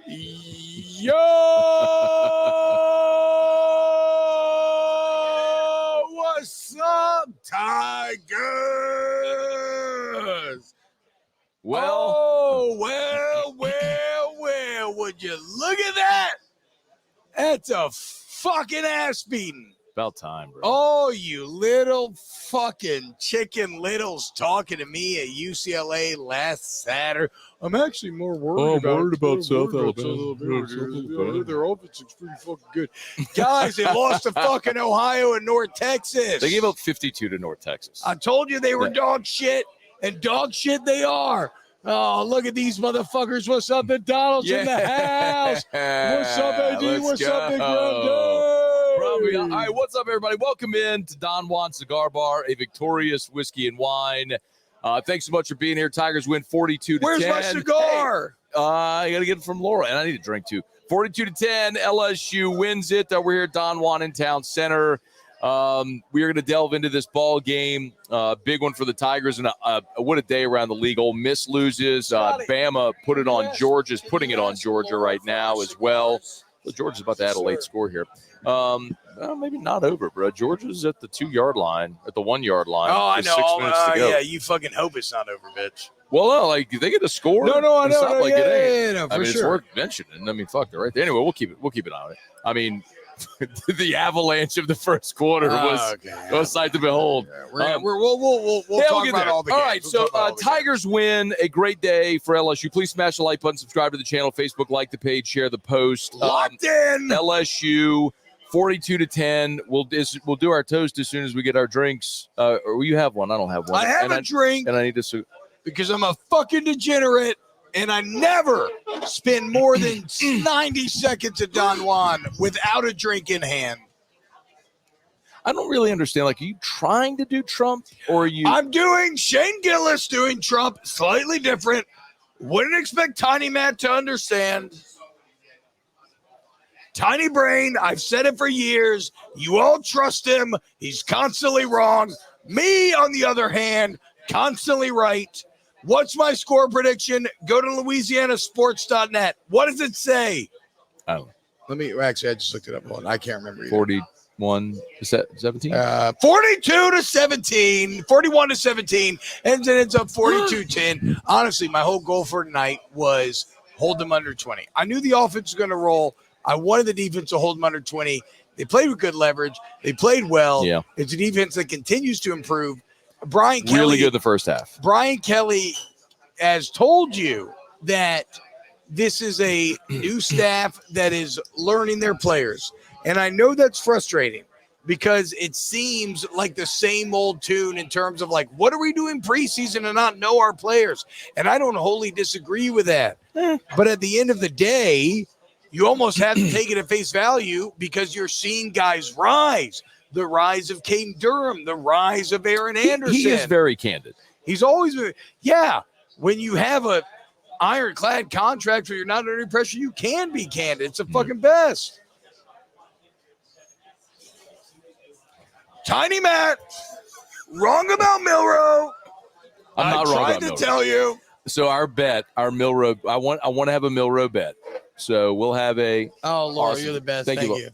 Yo! What's up, Tigers? Well, well, would you look at that? That's a fucking ass beating. about time, bro. Oh, you little fucking chicken littles talking to me at UCLA last Saturday. I'm actually more worried about South Alabama. Their offense is pretty fucking good. Guys, they lost to fucking Ohio and North Texas. They gave up 52 to North Texas. I told you they were dog shit, and dog shit they are. Oh, look at these motherfuckers. What's up, McDonald's in the house? What's up, AD? What's up, Big Brother? All right, what's up, everybody? Welcome in to Don Juan Cigar Bar, a victorious whiskey and wine. Thanks so much for being here. Tigers win 42 to 10. Where's my cigar? Hey, I got to get it from Laura, and I need a drink too. 42 to 10. LSU wins it. We're here at Don Juan in Town Center. We are going to delve into this ball game. Big one for the Tigers, and what a day around the league. Ole Miss loses. Bama put it on Georgia's putting it on Georgia right now as well. So Georgia's about to add a late score here. Maybe not over, bro. Georgia's at the 2-yard line, at the 1-yard line. Oh, I know. 6 minutes to go. Yeah, you fucking hope it's not over, bitch. Well, no, like they get a score. No, I know. Not like it ain't. No, for I mean, sure. it's worth mentioning. I mean, fuck, they're right there. Anyway, we'll keep it on it. I mean, the avalanche of the first quarter was a sight to behold. Yeah, we'll talk about all the games. All right, so Tigers win. A great day for LSU. Please smash the like button, subscribe to the channel, Facebook, like the page, share the post. Locked in. LSU 42 to 10. We'll do our toast as soon as we get our drinks. Or you have one? I don't have one. I have a drink, and I need to because I'm a fucking degenerate. And I never spend more than 90 seconds at Don Juan without a drink in hand. I don't really understand. Like, are you trying to do Trump, or are you? I'm doing Shane Gillis doing Trump, slightly different. Wouldn't expect Tiny Matt to understand. Tiny brain. I've said it for years. You all trust him. He's constantly wrong. Me, on the other hand, constantly right. What's my score prediction? Go to LouisianaSports.net. What does it say? Oh, I just looked it up. I can't remember. 41 to 17? 42 to 17. 41 to 17. And then it's up 42-10. Honestly, my whole goal for tonight was hold them under 20. I knew the offense was going to roll. I wanted the defense to hold them under 20. They played with good leverage. They played well. Yeah. It's a defense that continues to improve. Brian Kelly, really good the first half. Brian Kelly has told you that this is a new staff that is learning their players. And I know that's frustrating because it seems like the same old tune in terms of like, what are we doing preseason and not know our players? And I don't wholly disagree with that. But at the end of the day, you almost have to take it at face value because you're seeing guys rise. The rise of Caden Durham, the rise of Aaron Anderson. He is very candid. He's always been, when you have a ironclad contract where you're not under any pressure, you can be candid. It's the fucking best. Tiny Matt, wrong about Milrow. I'm not wrong about Milrow. I tried to Milrow. tell you. So our Milrow, I want to have a Milrow bet. So we'll have a. Oh, Laura, you're the best. Thank you.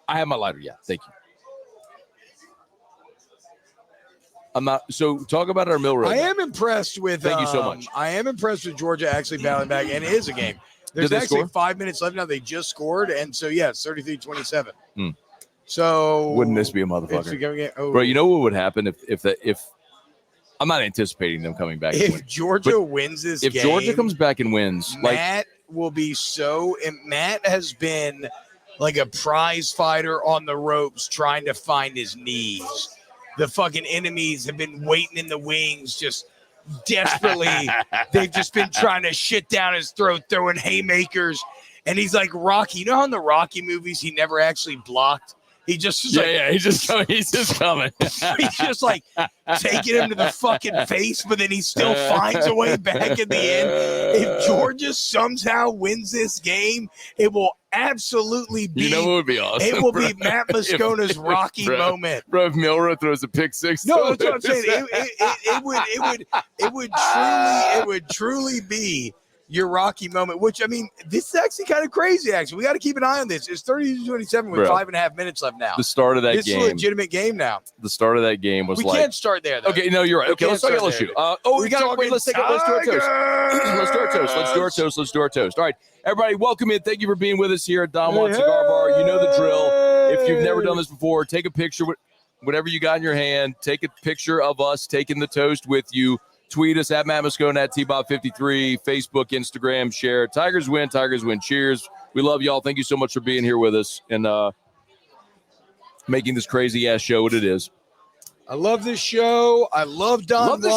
I have my lighter. Yeah, thank you. I'm not. So talk about our Milrow. I am impressed with. Thank you so much. I am impressed with Georgia actually battling back, and it is a game. There's actually 5 minutes left now. They just scored, and so it's 33-27. So wouldn't this be a motherfucker? Bro, you know what would happen if I'm not anticipating them coming back. If Georgia wins this game, if Georgia comes back and wins, Matt will be so. And Matt has been like a prize fighter on the ropes trying to find his knees. The fucking enemies have been waiting in the wings, just desperately. They've just been trying to shit down his throat, throwing haymakers. And he's like Rocky. You know how in the Rocky movies he never actually blocked? He just he's just coming. He's just coming. He's just like taking him to the fucking face, but then he still finds a way back at the end. If Georgia somehow wins this game, it will absolutely be. You know what would be awesome? It will be Matt Moscona's Rocky moment. Bro, if Milrow throws a pick six. No, that's what I'm saying. It would truly be your Rocky moment, which, I mean, this is actually kind of crazy, actually. We got to keep an eye on this. It's 30-27 with 5.5 minutes left now. The start of that game. It's a legitimate game now. The start of that game was we can't start there, though. Okay, no, you're right. Okay, let's talk LSU. We got to wait. Let's do our toast. Let's do our toast. All right, everybody, welcome in. Thank you for being with us here at Don Juan Cigar Bar. You know the drill. If you've never done this before, take a picture with whatever you got in your hand. Take a picture of us taking the toast with you. Tweet us at Moscona at T-Bob 53, Facebook, Instagram, share. Tigers win. Cheers. We love y'all. Thank you so much for being here with us and making this crazy ass show what it is. I love this show. I love Don Juan. Love the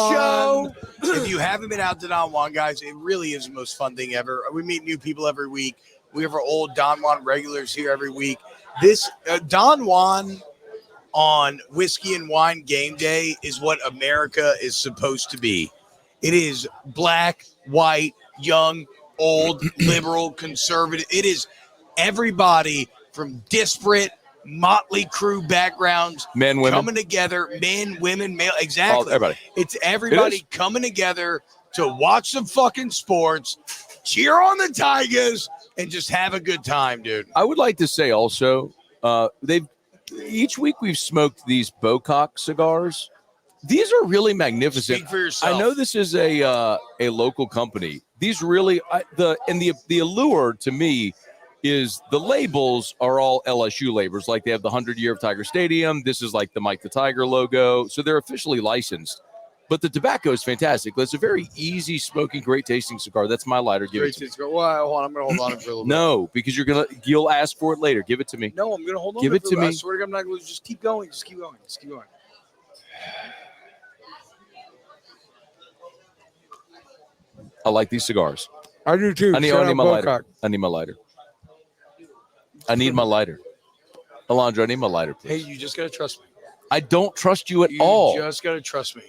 show. If you haven't been out to Don Juan, guys, it really is the most fun thing ever. We meet new people every week. We have our old Don Juan regulars here every week. This Don Juan on Whiskey and Wine Game Day is what America is supposed to be. It is black, white, young, old, liberal, conservative. It is everybody from disparate, motley crew backgrounds, men, women coming together, men, women, male. Exactly. Everybody. It's everybody coming together to watch some fucking sports, cheer on the Tigers, and just have a good time, dude. I would like to say also, each week we've smoked these Bocock cigars. These are really magnificent. Speak for yourself. I know this is a local company. These really the allure to me is the labels are all LSU labels. Like they have the 100 year of Tiger Stadium. This is like the Mike the Tiger logo. So they're officially licensed. But the tobacco is fantastic. It's a very easy smoking, great tasting cigar. That's my lighter. Give it to me. Well, hold on. I'm going to hold on for a little bit. No, because you'll ask for it later. Give it to me. No, I'm going to hold on. Give it to me. I swear to God, I'm not going to just keep going. Just keep going. I like these cigars. I do too. I need my lighter. I need my lighter. Alondra, I need my lighter, please. Hey, you just got to trust me. I don't trust you at all. You just got to trust me.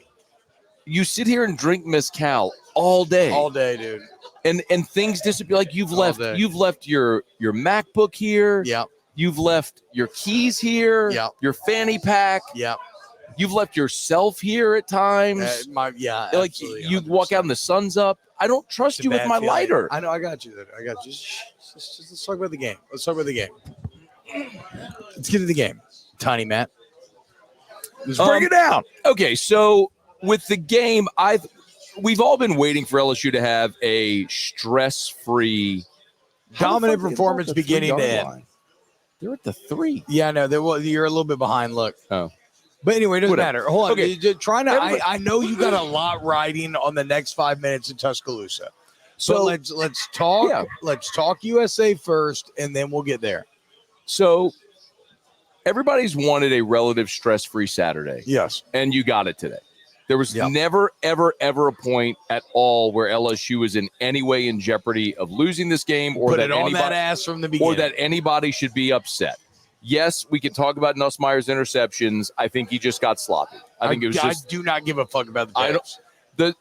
You sit here and drink mezcal all day. All day, dude. And things disappear. Like you've left your MacBook here. Yeah. You've left your keys here. Yeah. Your fanny pack. Yeah. You've left yourself here at times. Like you walk out and the sun's up. I don't trust you with my lighter. I know. I got you. Let's talk about the game. Let's get to the game. Tiny Matt. Let's bring it down. Okay, so with the game, we've all been waiting for LSU to have a stress-free, dominant performance beginning to end. They're at the 3. Yeah, no, you're a little bit behind. Look. Oh. But anyway, it doesn't matter. Hold on. Okay. I know you got a lot riding on the next 5 minutes in Tuscaloosa. So let's talk. Yeah. Let's talk USA first, and then we'll get there. So everybody's wanted a relative stress-free Saturday. Yes. And you got it today. There was never, ever, ever a point at all where LSU was in any way in jeopardy of losing this game or that ass from the beginning. Or that anybody should be upset. Yes, we can talk about Nussmeier's interceptions. I think he just got sloppy. I do not give a fuck about the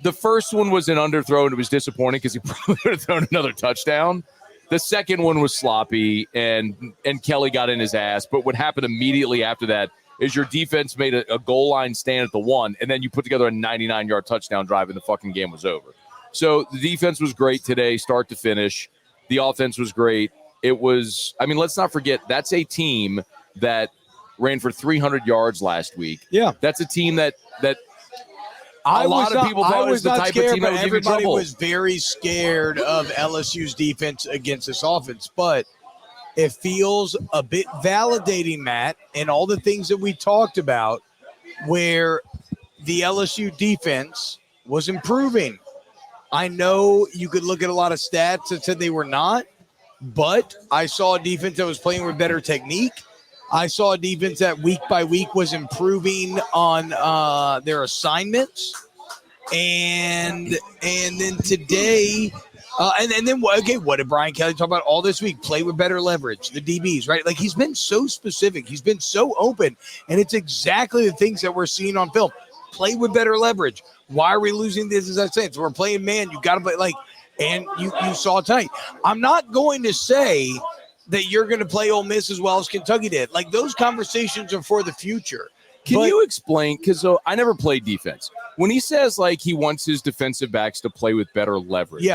The first one was an underthrow, and it was disappointing because he probably would have thrown another touchdown. The second one was sloppy, and Kelly got in his ass. But what happened immediately after that is your defense made a goal line stand at the 1, and then you put together a 99-yard touchdown drive, and the fucking game was over. So the defense was great today, start to finish. The offense was great. It was, let's not forget, that's a team that ran for 300 yards last week. Yeah. That's a team that a lot of people thought was the type of team that would give you trouble. Everybody was very scared of LSU's defense against this offense, but it feels a bit validating, Matt, and all the things that we talked about where the LSU defense was improving. I know you could look at a lot of stats that said they were not, but I saw a defense that was playing with better technique. I saw a defense that week by week was improving on their assignments. And then today, and then what did Brian Kelly talk about all this week? Play with better leverage, the DBs, right? Like he's been so specific. He's been so open. And it's exactly the things that we're seeing on film. Play with better leverage. Why are we losing this? As I said, so we're playing man. You got to play and you saw tonight. I'm not going to say that you're going to play Ole Miss as well as Kentucky did. Like those conversations are for the future. Can you explain? Because I never played defense. When he says like he wants his defensive backs to play with better leverage,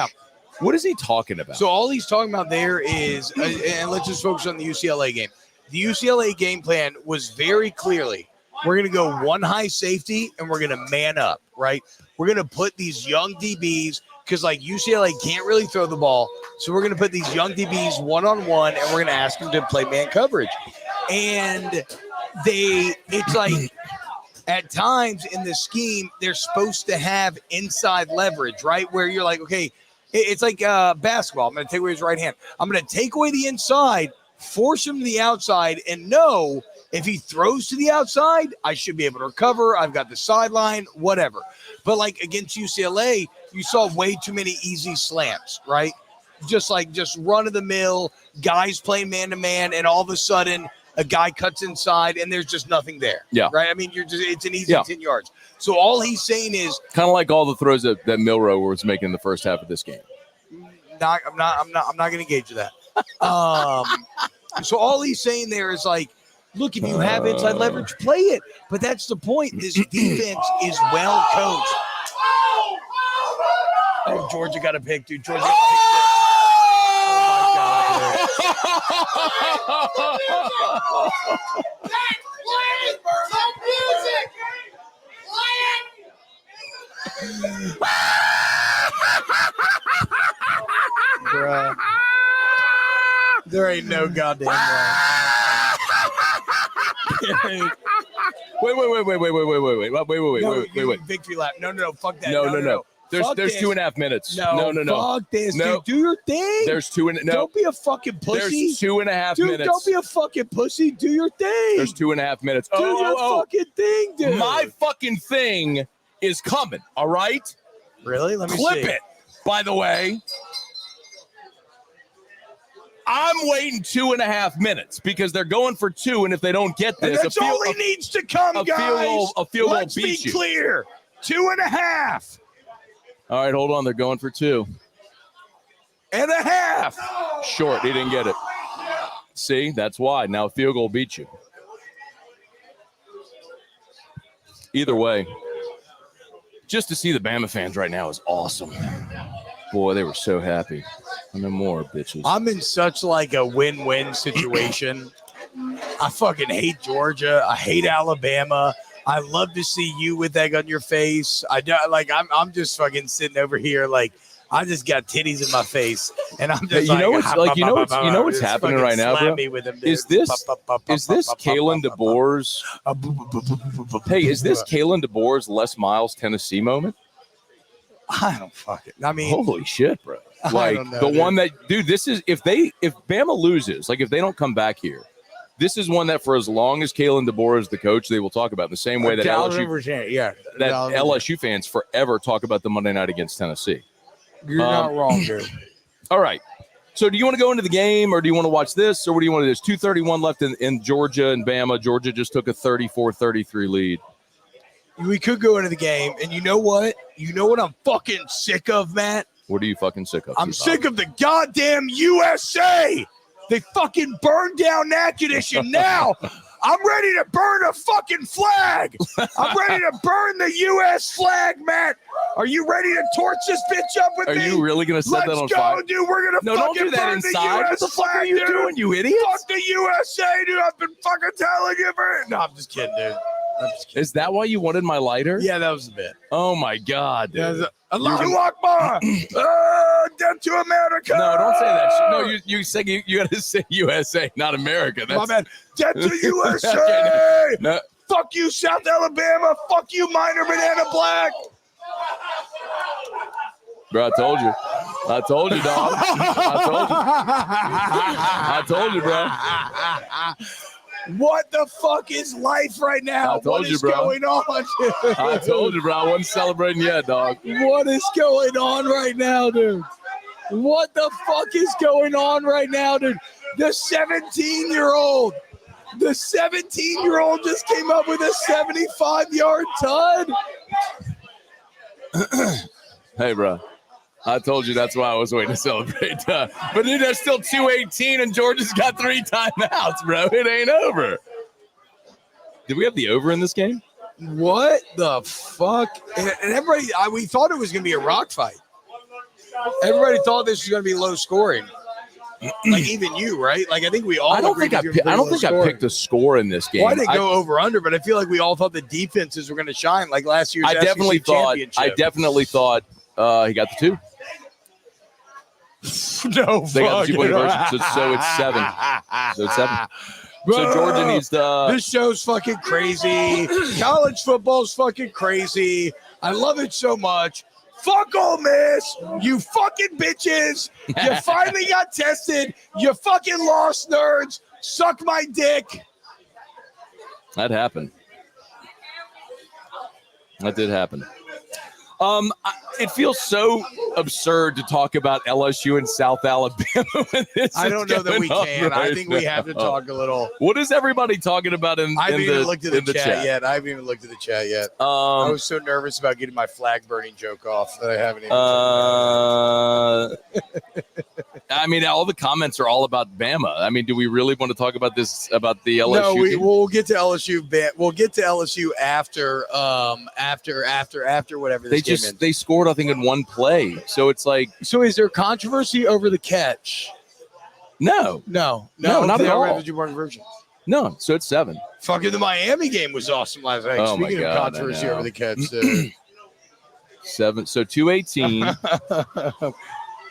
what is he talking about? So all he's talking about there is, and let's just focus on the UCLA game. The UCLA game plan was very clearly, we're going to go one high safety and we're going to man up, right? We're going to put these young DBs, because like UCLA can't really throw the ball. So we're going to put these young DBs one-on-one and we're going to ask them to play man coverage. And it's like at times in the scheme, they're supposed to have inside leverage, right? Where you're like, okay, it's like basketball. I'm going to take away his right hand. I'm going to take away the inside, force him to the outside, and know if he throws to the outside, I should be able to recover. I've got the sideline, whatever. But like against UCLA, you saw way too many easy slants, right? Just run of the mill, guys playing man to man, and all of a sudden a guy cuts inside and there's just nothing there. Yeah. Right. I mean, it's an easy 10 yards. So all he's saying is kind of like all the throws that Milroe was making in the first half of this game. I'm not going to engage with that. So all he's saying there is like, look, if you have inside leverage, play it. But that's the point. This defense is well coached. Oh, Georgia got a pick, dude. Georgia got a pick. Oh, my God. Bruh. There ain't no goddamn way. Wait. Victory lap. No. Fuck that. No. There's 2.5 minutes. No. Fuck this, no. Dude. Do your thing. Don't be a fucking pussy. There's 2.5 minutes. Don't be a fucking pussy. Do your thing. There's 2.5 minutes. Do your fucking thing, dude. My fucking thing is coming. All right. Really? Let me clip see. it. By the way, I'm waiting 2.5 minutes because they're going for 2, and if they don't get this, that's all he needs to come, guys. A field goal Let's beats be you. clear. 2.5. All right, hold on. They're going for 2.5. Short. He didn't get it. See, that's why. Now a field goal beats you. Either way, just to see the Bama fans right now is awesome. Boy, they were so happy. No more, bitches. I'm in such like a win-win situation. I fucking hate Georgia. I hate Alabama. I love to see you with egg on your face. I'm just fucking sitting over here like I just got titties in my face, and I'm just you know what's happening right now, bro? Is this Kalen DeBoer's? Hey, is this Kalen DeBoer's Les Miles Tennessee moment? I don't fucking. I mean, holy shit, bro! Like one that, dude. This is if Bama loses, like if they don't come back here. This is one that for as long as Kalen DeBoer is the coach, they will talk about in the same way that LSU fans forever talk about the Monday night against Tennessee. You're not wrong, dude. All right. So do you want to go into the game or do you want to watch this or what do you want to do? There's 2:31 left in Georgia and Bama. Georgia just took a 34-33 lead. We could go into the game. And you know what? You know what I'm fucking sick of, Matt? What are you fucking sick of? I'm sick of the goddamn USA. They fucking burned down Natchitoches, and now I'm ready to burn a fucking flag. I'm ready to burn the U.S. flag, Matt. Are you ready to torch this bitch up with me? Are you really going to set that on fire? Let's go, dude. We're going to fucking burn the U.S. What the fuck are you doing, you idiot? Fuck the USA, dude. I've been fucking telling you for it. No, I'm just kidding, dude. Is that why you wanted my lighter? Yeah, that was a bit. Oh, my God, dude. Allahu Akbar. Death to America. No, don't say that shit. No, you got to say USA, not America. My bad. Death to USA. No. Fuck you, South Alabama. Fuck you, Minor Banana Black. Bro, I told you, dog. I told you, bro. What the fuck is life right now? What is going on, dude? I told you, bro. I wasn't celebrating yet, dog. What is going on right now, dude? What the fuck is going on right now, dude? The 17-year-old just came up with a 75-yard tud. Hey, bro. I told you that's why I was waiting to celebrate. But dude, there's still 2:18 and Georgia's got 3 timeouts, bro. It ain't over. Did we have the over in this game? What the fuck? And everybody, we thought it was going to be a rock fight. Everybody thought this was going to be low scoring. Like even you, right? Like I think we all. I don't think I picked a score in this game. Well, I didn't go over under, but I feel like we all thought the defenses were going to shine like last year's. I definitely thought he got the 2. No, they got the 2-point version, so it's 7. So Georgia needs to. This show's fucking crazy. College football's fucking crazy. I love it so much. Fuck Ole Miss, you fucking bitches. You finally got tested. You fucking lost, nerds. Suck my dick. That happened. That did happen. It feels so absurd to talk about LSU and South Alabama. I don't know that we can. I think we have to talk a little. What is everybody talking about in I haven't even the looked at the chat yet. I haven't even looked at the chat yet. I was so nervous about getting my flag burning joke off that I haven't even. I mean, all the comments are all about Bama. I mean, do we really want to talk about this, about the LSU? No, we'll get to LSU. We'll get to LSU after whatever this game is. They scored, I think, in one play. So it's like. So is there controversy over the catch? No, not at all. Version. No, so it's 7. Fucking the Miami game was awesome last night. Oh Speaking of controversy over the catch. 7. So 218.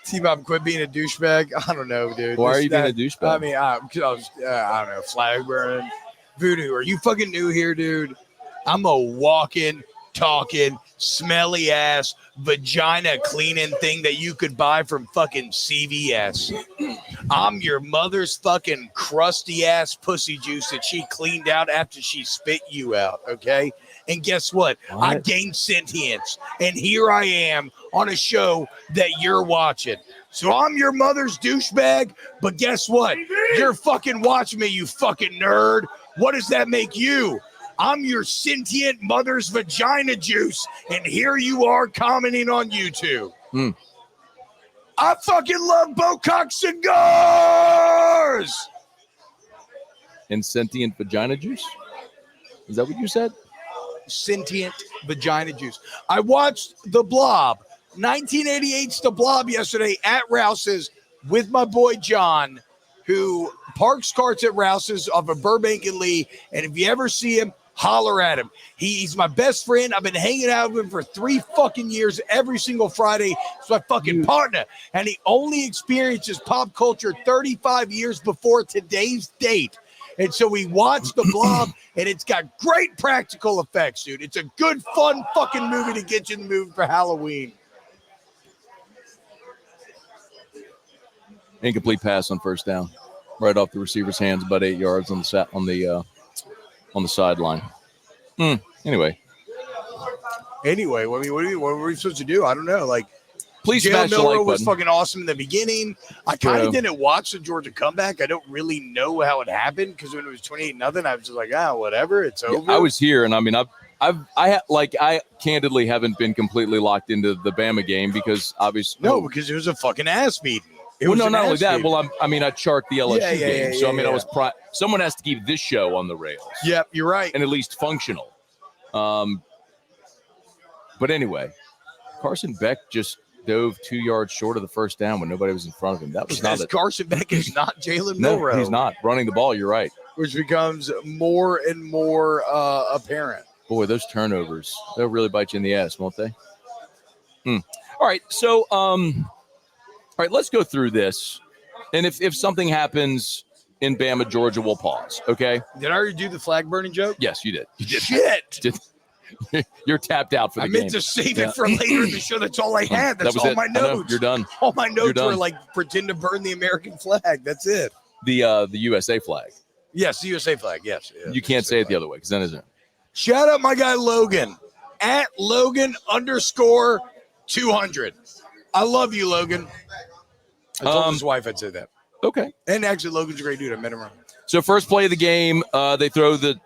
T-Bob, quit being a douchebag. I don't know, dude. Why are you being a douchebag? I mean, I don't know. Flag burning. Voodoo, are you fucking new here, dude? I'm a walking, talking, smelly ass, vagina cleaning thing that you could buy from fucking CVS. I'm your mother's fucking crusty ass pussy juice that she cleaned out after she spit you out, okay? And guess what? I gained sentience. And here I am on a show that you're watching. So I'm your mother's douchebag, but guess what? You're fucking watching me, you fucking nerd. What does that make you? I'm your sentient mother's vagina juice, and here you are commenting on YouTube. I fucking love Bocock cigars! And sentient vagina juice? Is that what you said? Sentient vagina juice. I watched The Blob, 1988's The Blob yesterday at Rouse's with my boy John, who parks carts at Rouse's off of Burbank and Lee. And if you ever see him, holler at him. He's my best friend. I've been hanging out with him for 3 fucking years every single Friday. He's my fucking partner. And he only experiences pop culture 35 years before today's date. And so we watched The Blob, and it's got great practical effects, dude. It's a good, fun fucking movie to get you in the mood for Halloween. Incomplete pass on first down, right off the receiver's hands, about 8 yards on the sideline. Anyway, what were we supposed to do? I don't know. Like, please Jalen smash the like Milroe was button. fucking awesome in the beginning. I kind of didn't watch the Georgia comeback. I don't really know how it happened because when it was 28-0, I was just like, whatever, it's over. Yeah, I was here, and I mean, I candidly haven't been completely locked into the Bama game because obviously because it was a fucking ass beating. Not only that. Well, I chart the LSU game, so I mean, someone has to keep this show on the rails. Yep, you're right, and at least functional. But anyway, Carson Beck just dove 2 yards short of the first down when nobody was in front of him. That was Carson Beck is not Jalen No, Milroe. he's not running the ball. You're right, which becomes more and more apparent. Boy, those turnovers, they'll really bite you in the ass, won't they? All right, so all right, let's go through this. And if something happens in Bama, Georgia, we'll pause, okay? Did I already do the flag burning joke? Yes, you did. Shit! You're tapped out for the game. I meant to save it for later in the show. That's all I had. That's all my notes. You're done. All my notes were like, pretend to burn the American flag. That's it. The USA flag. Yes, the USA flag. Yes. You can't say it the other way because then isn't it? Shout out my guy Logan at Logan_200. I love you, Logan. I told his wife I'd say that. Okay. And actually, Logan's a great dude. I met him around. So first play of the game, they throw the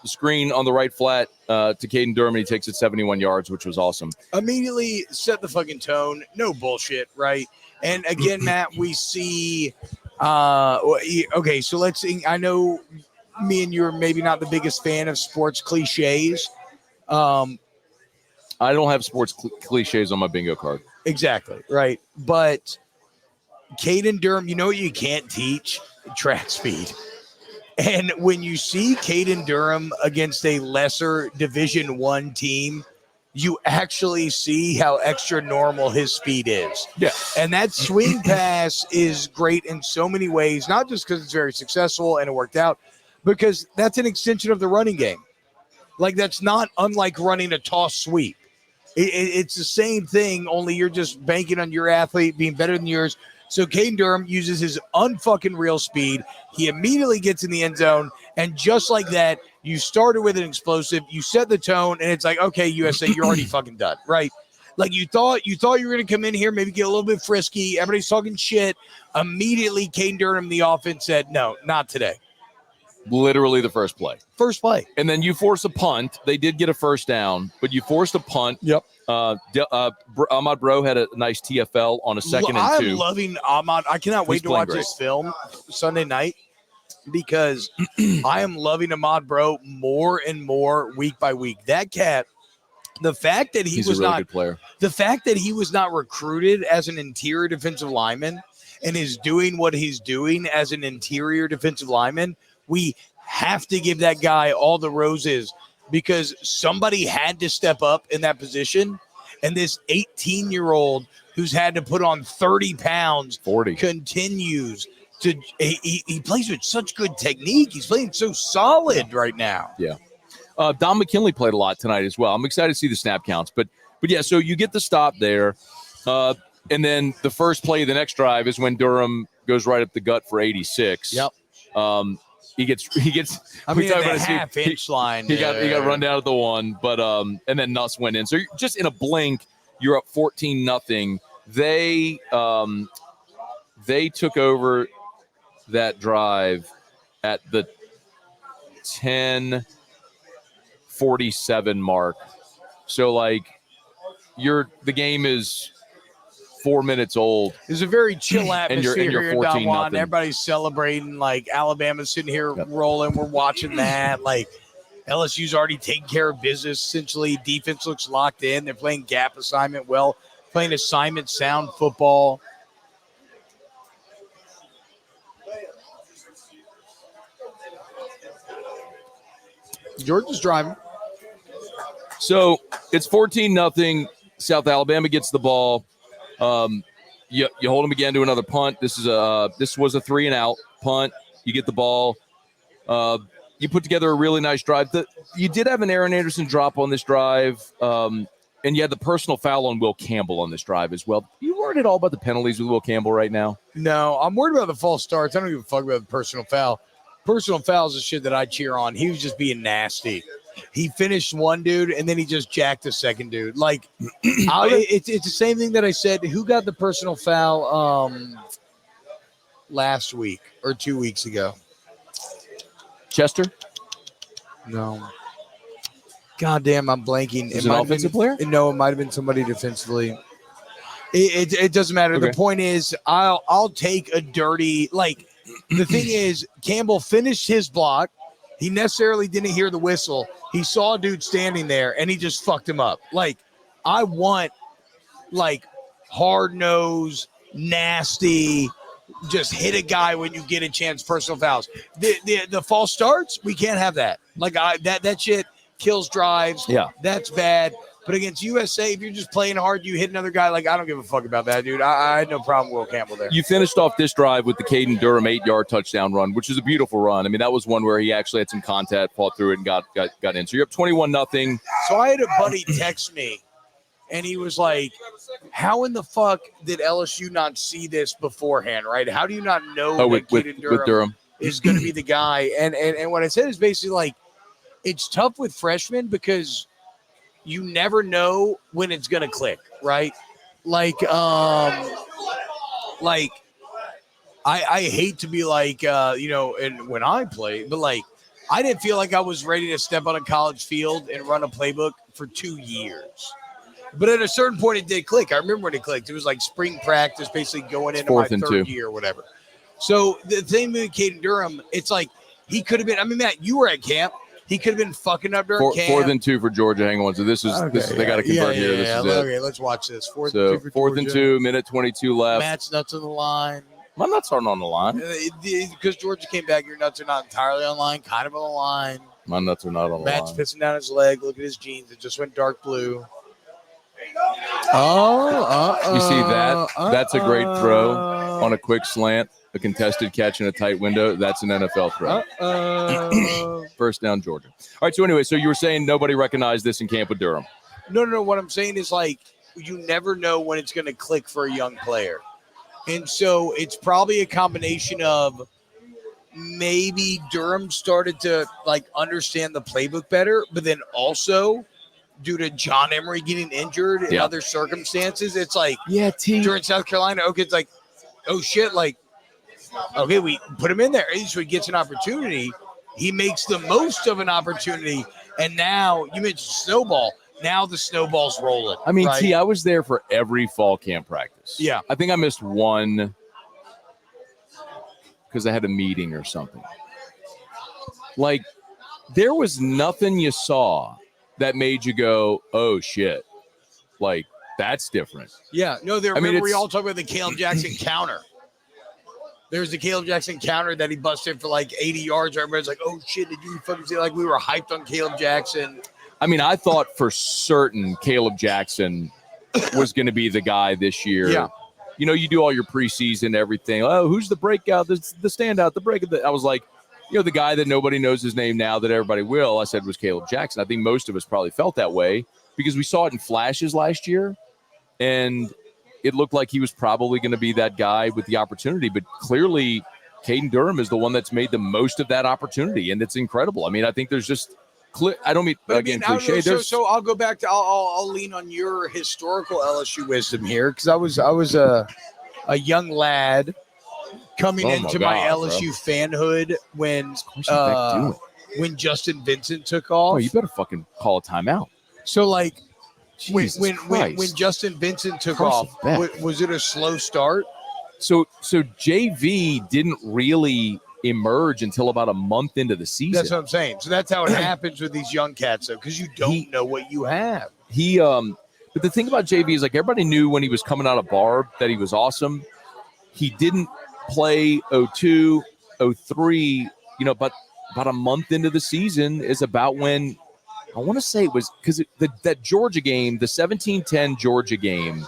screen on the right flat to Caden Durham, and he takes it 71 yards, which was awesome. Immediately set the fucking tone. No bullshit, right? And again, Matt, we see okay, so let's see. I know me and you are maybe not the biggest fan of sports cliches. I don't have sports cliches on my bingo card. Exactly, right. But Caden Durham, you know what you can't teach? Track speed. And when you see Caden Durham against a lesser Division I team, you actually see how extra normal his speed is. Yeah. And that swing pass is great in so many ways, not just because it's very successful and it worked out, because that's an extension of the running game. Like, that's not unlike running a toss sweep. It's the same thing, only you're just banking on your athlete being better than yours. So Caden Durham uses his unfucking real speed. He immediately gets in the end zone, and just like that, you started with an explosive. You set the tone, and it's like, okay, USA, you're already fucking done, right? Like you thought you were going to come in here, maybe get a little bit frisky. Everybody's talking shit. Immediately, Caden Durham, the offense said, no, not today. Literally the first play. First play. And then you force a punt. They did get a first down, but you forced a punt. Yep. Ahmad Bro had a nice TFL on a 2nd and 2. I'm loving Ahmad. I cannot wait to watch this film Sunday night because I am loving Ahmad Bro more and more week by week. That cat, the fact that he's a really good player. The fact that he was not recruited as an interior defensive lineman and is doing what he's doing as an interior defensive lineman, we have to give that guy all the roses because somebody had to step up in that position. And this 18-year-old who's had to put on 30 pounds 40 continues to he plays with such good technique. He's playing so solid right now. Yeah. Don McKinley played a lot tonight as well. I'm excited to see the snap counts. But yeah, so you get the stop there. And then the first play of the next drive is when Durham goes right up the gut for 86. Yep. He gets. I mean, the half-inch line. He got run down at the 1, but and then Nuss went in. So you're just in a blink, you're up 14-0. They took over that drive at the 10:47 mark. So like, the game is 4 minutes old. There's a very chill atmosphere and you're here in 14-0. Don Juan. Everybody's celebrating. Like Alabama's sitting here rolling. We're watching that. Like LSU's already taking care of business. Essentially, defense looks locked in. They're playing gap assignment well, playing assignment sound football. Georgia's driving. So it's 14-0. South Alabama gets the ball. You hold them again to another punt. This was a 3-and-out punt. You get the ball. You put together a really nice drive. You did have an Aaron Anderson drop on this drive, and you had the personal foul on Will Campbell on this drive as well. You worried at all about the penalties with Will Campbell right now? No, I'm worried about the false starts. I don't give a fuck about the personal foul. Personal fouls is shit that I cheer on. He was just being nasty. He finished one dude, and then he just jacked the second dude. Like, it's the same thing that I said. Who got the personal foul last week or 2 weeks ago? Chester? No. God damn, I'm blanking. Is it an offensive player? No, it might have been somebody defensively. It doesn't matter. Okay. The point is, I'll take a dirty, like, the thing is, Campbell finished his block. He necessarily didn't hear the whistle. He saw a dude standing there, and he just fucked him up. Like, I want, like, hard-nosed, nasty, just hit a guy when you get a chance, personal fouls. The false starts, we can't have that. Like, that shit kills drives. Yeah. That's bad. But against USA, if you're just playing hard, you hit another guy. Like, I don't give a fuck about that, dude. I had no problem with Will Campbell there. You finished off this drive with the Caden Durham 8-yard touchdown run, which is a beautiful run. I mean, that was one where he actually had some contact, fought through it, and got in. So you're up 21-0. So I had a buddy text me, and he was like, how in the fuck did LSU not see this beforehand, right? How do you not know that Caden Durham is going to be the guy? And what I said is basically like, it's tough with freshmen because – you never know when it's going to click, right? Like I hate to be like, and when I play, but like, I didn't feel like I was ready to step on a college field and run a playbook for 2 years. But at a certain point, it did click. I remember when it clicked. It was like spring practice, basically going into my third year or whatever. So the thing with Caden Durham, it's like, He could have been. I mean, Matt, you were at camp. He could have been fucking up during camp. 4th and 2 for Georgia. Hang on. So this is they got to convert here. This is it. Okay, let's watch this. 4th So and 2 for 4th and 2, minute 22 left. Matt's nuts on the line. My nuts aren't on the line. Because Georgia came back, your nuts are not entirely on the line, kind of on the line. My nuts are not on the Matt's line. pissing down his leg. Look at his jeans. It just went dark blue. You see that? That's a great throw on a quick slant, a contested catch in a tight window. That's an NFL throw. First down, Georgia. All right, so anyway, so you were saying nobody recognized this in camp with Durham. No. What I'm saying is, like, you never know when it's going to click for a young player. And so it's probably a combination of maybe Durham started to, like, understand the playbook better, but then also due to John Emery getting injured and other circumstances, it's like during South Carolina, okay, it's like, oh, shit, like, okay, we put him in there. So he gets an opportunity. He makes the most of an opportunity. And now, you mentioned snowball. Now the snowball's rolling. I mean, right? T, I was there for every fall camp practice. Yeah. I think I missed one because I had a meeting or something. Like, there was nothing you saw that made you go, oh, shit. Like, that's different. Yeah. No, remember we all talked about the Caleb Jackson counter. There's the Caleb Jackson counter that he busted for like 80 yards. Everybody's like, oh, shit, did you fucking see? Like, we were hyped on Caleb Jackson. I mean, I thought for certain Caleb Jackson was going to be the guy this year. Yeah. You know, you do all your preseason, everything. Oh, who's the breakout, the standout, the breakout? I was like, you know, the guy that nobody knows his name now that everybody will, I said was Caleb Jackson. I think most of us probably felt that way because we saw it in flashes last year, and it looked like he was probably going to be that guy with the opportunity. But clearly, Caden Durham is the one that's made the most of that opportunity, and it's incredible. I mean, I think there's just I don't mean, but again, I mean, cliche. So I'll go back to I'll lean on your historical LSU wisdom here because I was a young lad coming into my LSU fanhood when Justin Vincent took off. Oh, you better fucking call a timeout. So like when Justin Vincent took off, was it a slow start? So JV didn't really emerge until about a month into the season. That's what I'm saying. So that's how it happens with these young cats, though, because you don't know what you have. But the thing about JV is like everybody knew when he was coming out of Barb that he was awesome. He didn't play 02, 03, you know, but about a month into the season is about when I want to say it was because that Georgia game, the 17-10 Georgia game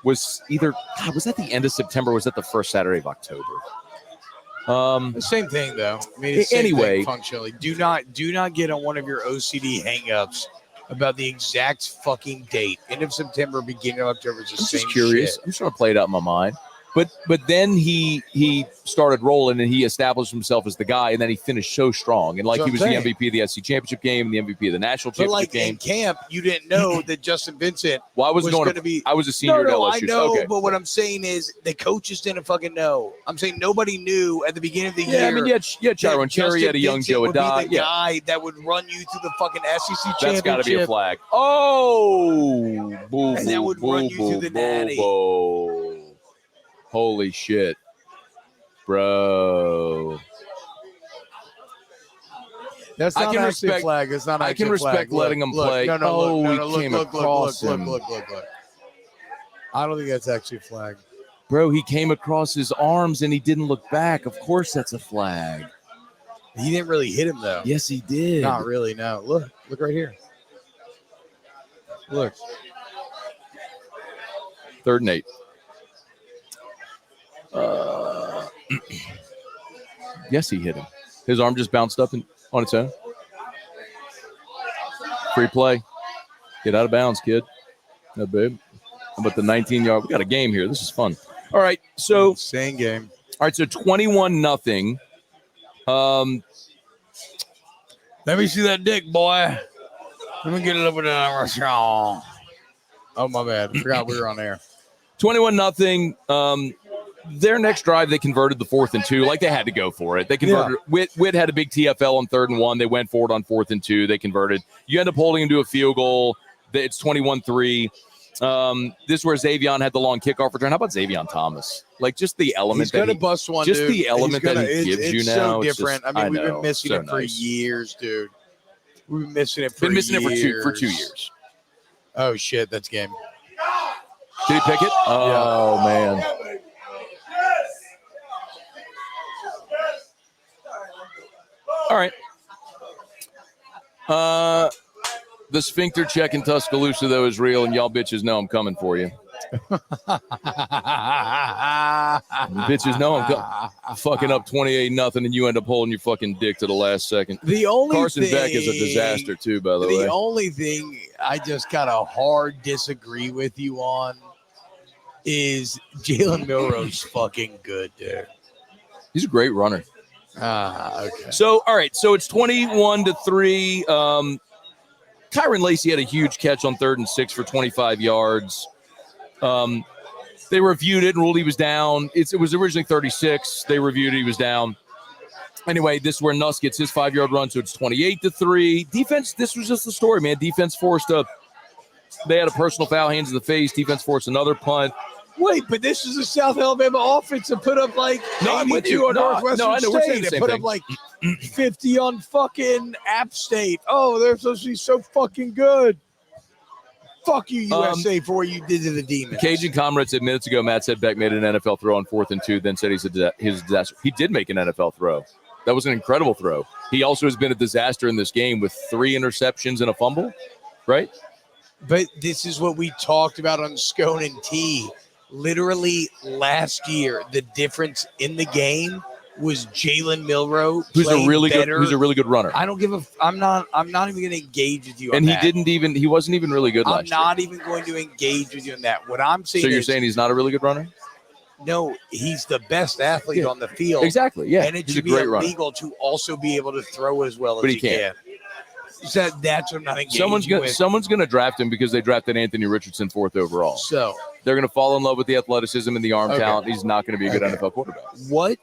was either, was that the end of September or was that the first Saturday of October? The same thing, though. I mean, it's anyway, functionally, do not get on one of your OCD hangups about the exact fucking date. End of September, beginning of October is the same just curious. shit. I'm just trying to play it out in my mind. But then he started rolling and he established himself as the guy, and then he finished so strong. And like he was the MVP of the SEC championship game, and the MVP of the national championship game. In camp, you didn't know that Justin Vincent I was going to be. I was a senior at LSU. I know, okay. But what I'm saying is the coaches didn't fucking know. I'm saying nobody knew at the beginning of the year. Yeah, I mean, you had Chiron Cherry, you had a young Joe Adai. The guy that would run you through the fucking SEC championship. That's got to be a flag. Oh, boo, and that would run you through the natty. Holy shit, bro. That's not actually a flag. It's not actually a flag. I can respect letting him play. Look. I don't think that's actually a flag. Bro, he came across his arms and he didn't look back. Of course that's a flag. He didn't really hit him, though. Yes, he did. Not really, no. Look right here. Look. 3rd and 8. Yes, he hit him. His arm just bounced up on its own. Free play. Get out of bounds, kid. No, babe. How about the 19-yard? We got a game here. This is fun. All right, so same game. All right, so 21-0. Let me see that dick, boy. Let me get it over there. Oh, my bad. I forgot we were on air. 21-0. Their next drive, they converted the 4th and 2. Like they had to go for it. They converted. Yeah. Witt had a big TFL on 3rd and 1. They went for it on 4th and 2. They converted. You end up holding him to a field goal. It's 21-3. This is where Xavion had the long kickoff return. How about Xavion Thomas? Like, just the element He's going to bust one, just dude. the element that he gives you now. So different. Just, we've been missing it for years, dude. We've been missing it for years. For 2 years. Oh, shit. That's game. Did he pick it? Oh, man. All right. The sphincter check in Tuscaloosa, though, is real, and y'all bitches know I'm coming for you. Bitches know I'm fucking up 28-0, and you end up holding your fucking dick to the last second. Carson Beck is a disaster, too, by the way. The only thing I just kind of hard disagree with you on is Jalen Milroe's fucking good, dude. He's a great runner. Okay. So, all right. So it's 21-3. Tyron Lacey had a huge catch on 3rd and 6 for 25 yards. They reviewed it and ruled he was down. It was originally 36. They reviewed it. He was down. Anyway, this is where Nuss gets his 5-yard run. So it's 28-3. Defense, this was just the story, man. Defense forced they had a personal foul, hands in the face. Defense forced another punt. Wait, but this is a South Alabama offense that put up like 82 on Northwestern State. They put up like 50 on fucking App State. Oh, they're supposed to be so fucking good. Fuck you, USA, for what you did to the Demons. Cajun Comrade said minutes ago, Matt said Beck made an NFL throw on 4th and 2, then said he's a disaster. He did make an NFL throw. That was an incredible throw. He also has been a disaster in this game with 3 interceptions and a fumble, right? But this is what we talked about on Moscona and T. Literally last year, the difference in the game was Jalen Milroe, who's a really good runner. I don't give a. I'm not even going to engage with you. And on that. He wasn't even really good last year. I'm not even going to engage with you on that. What I'm saying. So you're saying he's not a really good runner? No, he's the best athlete on the field. Exactly. Yeah, and it should be illegal to also be able to throw as well as he can. So that's what I'm not engaging with. Someone's gonna draft him because they drafted Anthony Richardson 4th overall. So they're gonna fall in love with the athleticism and the arm talent. He's not gonna be a good NFL quarterback. What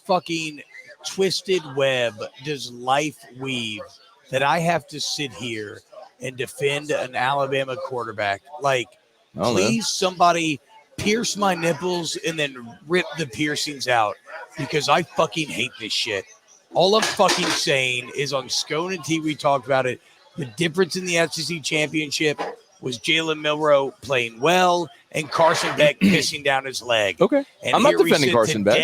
fucking twisted web does life weave that I have to sit here and defend an Alabama quarterback? Like, please, somebody pierce my nipples and then rip the piercings out because I fucking hate this shit. All I'm fucking saying is on Scone and T, we talked about it. The difference in the SEC championship was Jalen Milroe playing well and Carson Beck pissing down his leg. Okay. And I'm not defending Carson Beck.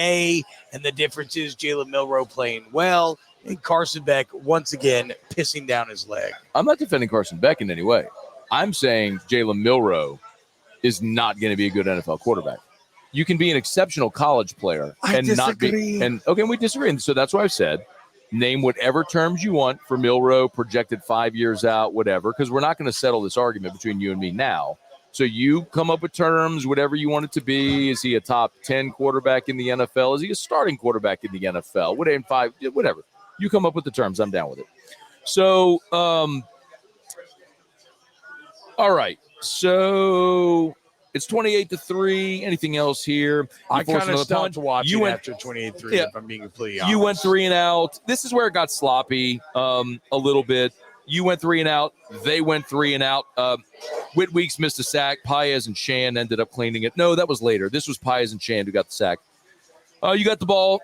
And the difference is Jalen Milroe playing well and Carson Beck once again pissing down his leg. I'm not defending Carson Beck in any way. I'm saying Jalen Milroe is not going to be a good NFL quarterback. You can be an exceptional college player not be. And okay, we disagree. And so that's why I've said, name whatever terms you want for Milroe, projected 5 years out, whatever, because we're not going to settle this argument between you and me now. So you come up with terms, whatever you want it to be. Is he a top 10 quarterback in the NFL? Is he a starting quarterback in the NFL? Whatever. You come up with the terms. I'm down with it. So, all right. So it's 28-3. Anything else here? I kind of stopped watching after 28-3, if I'm being completely honest. You went 3 and out. This is where it got sloppy a little bit. You went 3 and out. They went 3 and out. Whit Weeks missed a sack. Paez and Shan ended up cleaning it. No, that was later. This was Paez and Shan who got the sack. You got the ball.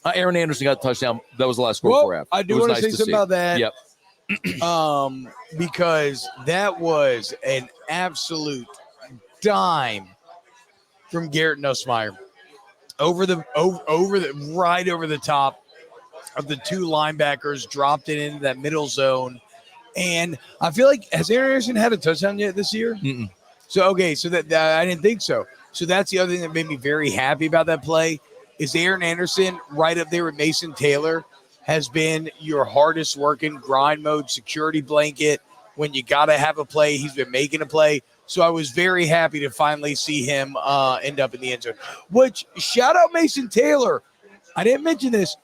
Aaron Anderson got the touchdown. That was the last score for half. I do want to say something about that. Yep. Because that was an absolute dime from Garrett Nussmeier right over the top of the 2 linebackers, dropped it into that middle zone. And I feel like, has Aaron Anderson had a touchdown yet this year? Mm-mm. So, okay, so that I didn't think so. So that's the other thing that made me very happy about that play is Aaron Anderson right up there with Mason Taylor has been your hardest working grind mode security blanket. When you got to have a play, he's been making a play. So I was very happy to finally see him end up in the end zone. Which, shout out Mason Taylor. I didn't mention this.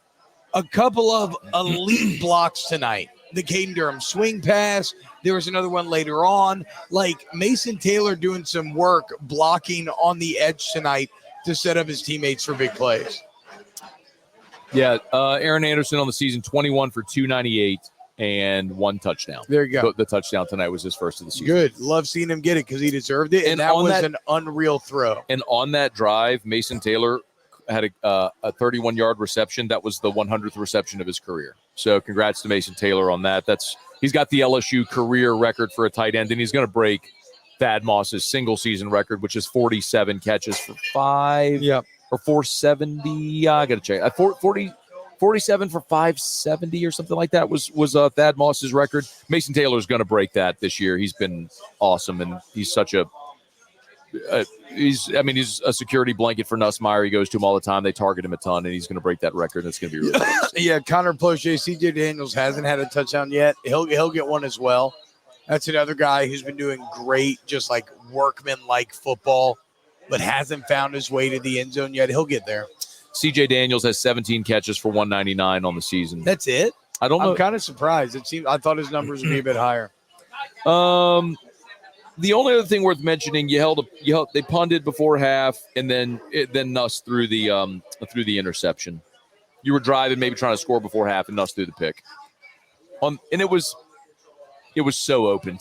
A couple of elite blocks tonight. The Caden Durham swing pass. There was another one later on. Like, Mason Taylor doing some work blocking on the edge tonight to set up his teammates for big plays. Yeah, Aaron Anderson on the season, 21 for 298. and 1 touchdown. There you go. The touchdown tonight was his first of the season. Good. Love seeing him get it because he deserved it. And that was an unreal throw. And on that drive, Mason Taylor had a 31-yard reception. That was the 100th reception of his career. So congrats to Mason Taylor on that. He's got the LSU career record for a tight end, and he's going to break Thad Moss's single season record, which is 47 catches for 5 or 470. I got to check. 47 for 570 or something like that was Thad Moss's record. Mason Taylor is going to break that this year. He's been awesome, and he's such he's a security blanket for Nussmeier. He goes to him all the time. They target him a ton, and he's going to break that record. That's going to be really nice. Yeah, Connor Ploche, CJ Daniels hasn't had a touchdown yet. He'll get one as well. That's another guy who's been doing great, just like workman-like football, but hasn't found his way to the end zone yet. He'll get there. CJ Daniels has 17 catches for 199 on the season. That's it? I don't know. I'm kind of surprised. I thought his numbers would be a bit higher. The only other thing worth mentioning, they punted before half, and then Nuss threw the interception. You were driving, maybe trying to score before half, and Nuss threw the pick. And it was so open.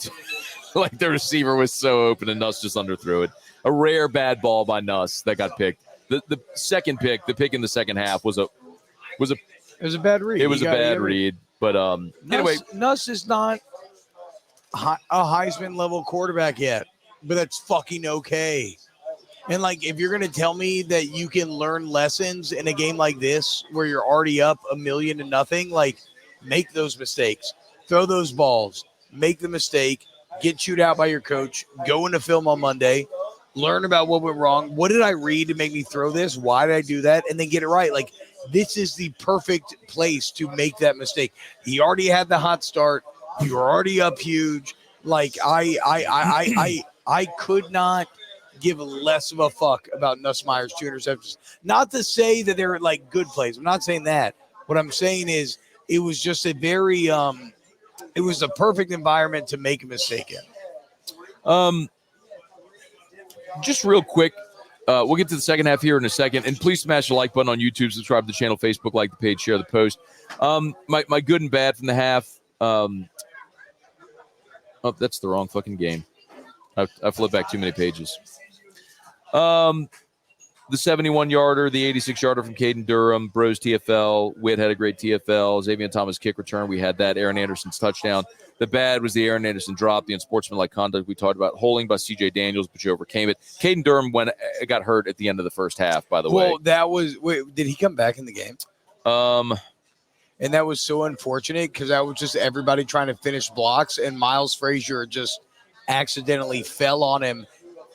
Like the receiver was so open, and Nuss just underthrew it. A rare bad ball by Nuss that got picked. The second pick, the pick in the second half was a bad read. It was a bad read, but anyway, Nuss is not a Heisman level quarterback yet, but that's fucking okay. And like, if you're going to tell me that you can learn lessons in a game like this, where you're already up 1,000,000-0, like, make those mistakes, throw those balls, make the mistake, get chewed out by your coach, go into film on Monday, learn about what went wrong. What did I read to make me throw this? Why did I do that? And then get it right. Like, this is the perfect place to make that mistake. He already had the hot start. You were already up huge. Like, I could not give less of a fuck about Nussmeier's 2 interceptions. Not to say that they're like good plays. I'm not saying that. What I'm saying is it was just a very it was a perfect environment to make a mistake in. Just real quick, we'll get to the second half here in a second. And please smash the like button on YouTube, subscribe to the channel, Facebook, like the page, share the post. My good and bad from the half. That's the wrong fucking game. I flipped back too many pages. The 71-yarder, the 86-yarder from Caden Durham, Bros TFL. Witt had a great TFL. Xavier Thomas kick return. We had that. Aaron Anderson's touchdown. The bad was the Aaron Anderson drop, the unsportsmanlike conduct we talked about, holding by CJ Daniels, but you overcame it. Caden Durham got hurt at the end of the first half, by the way. Well, that was – wait, did he come back in the game? And that was so unfortunate because that was just everybody trying to finish blocks, and Miles Frazier just accidentally fell on him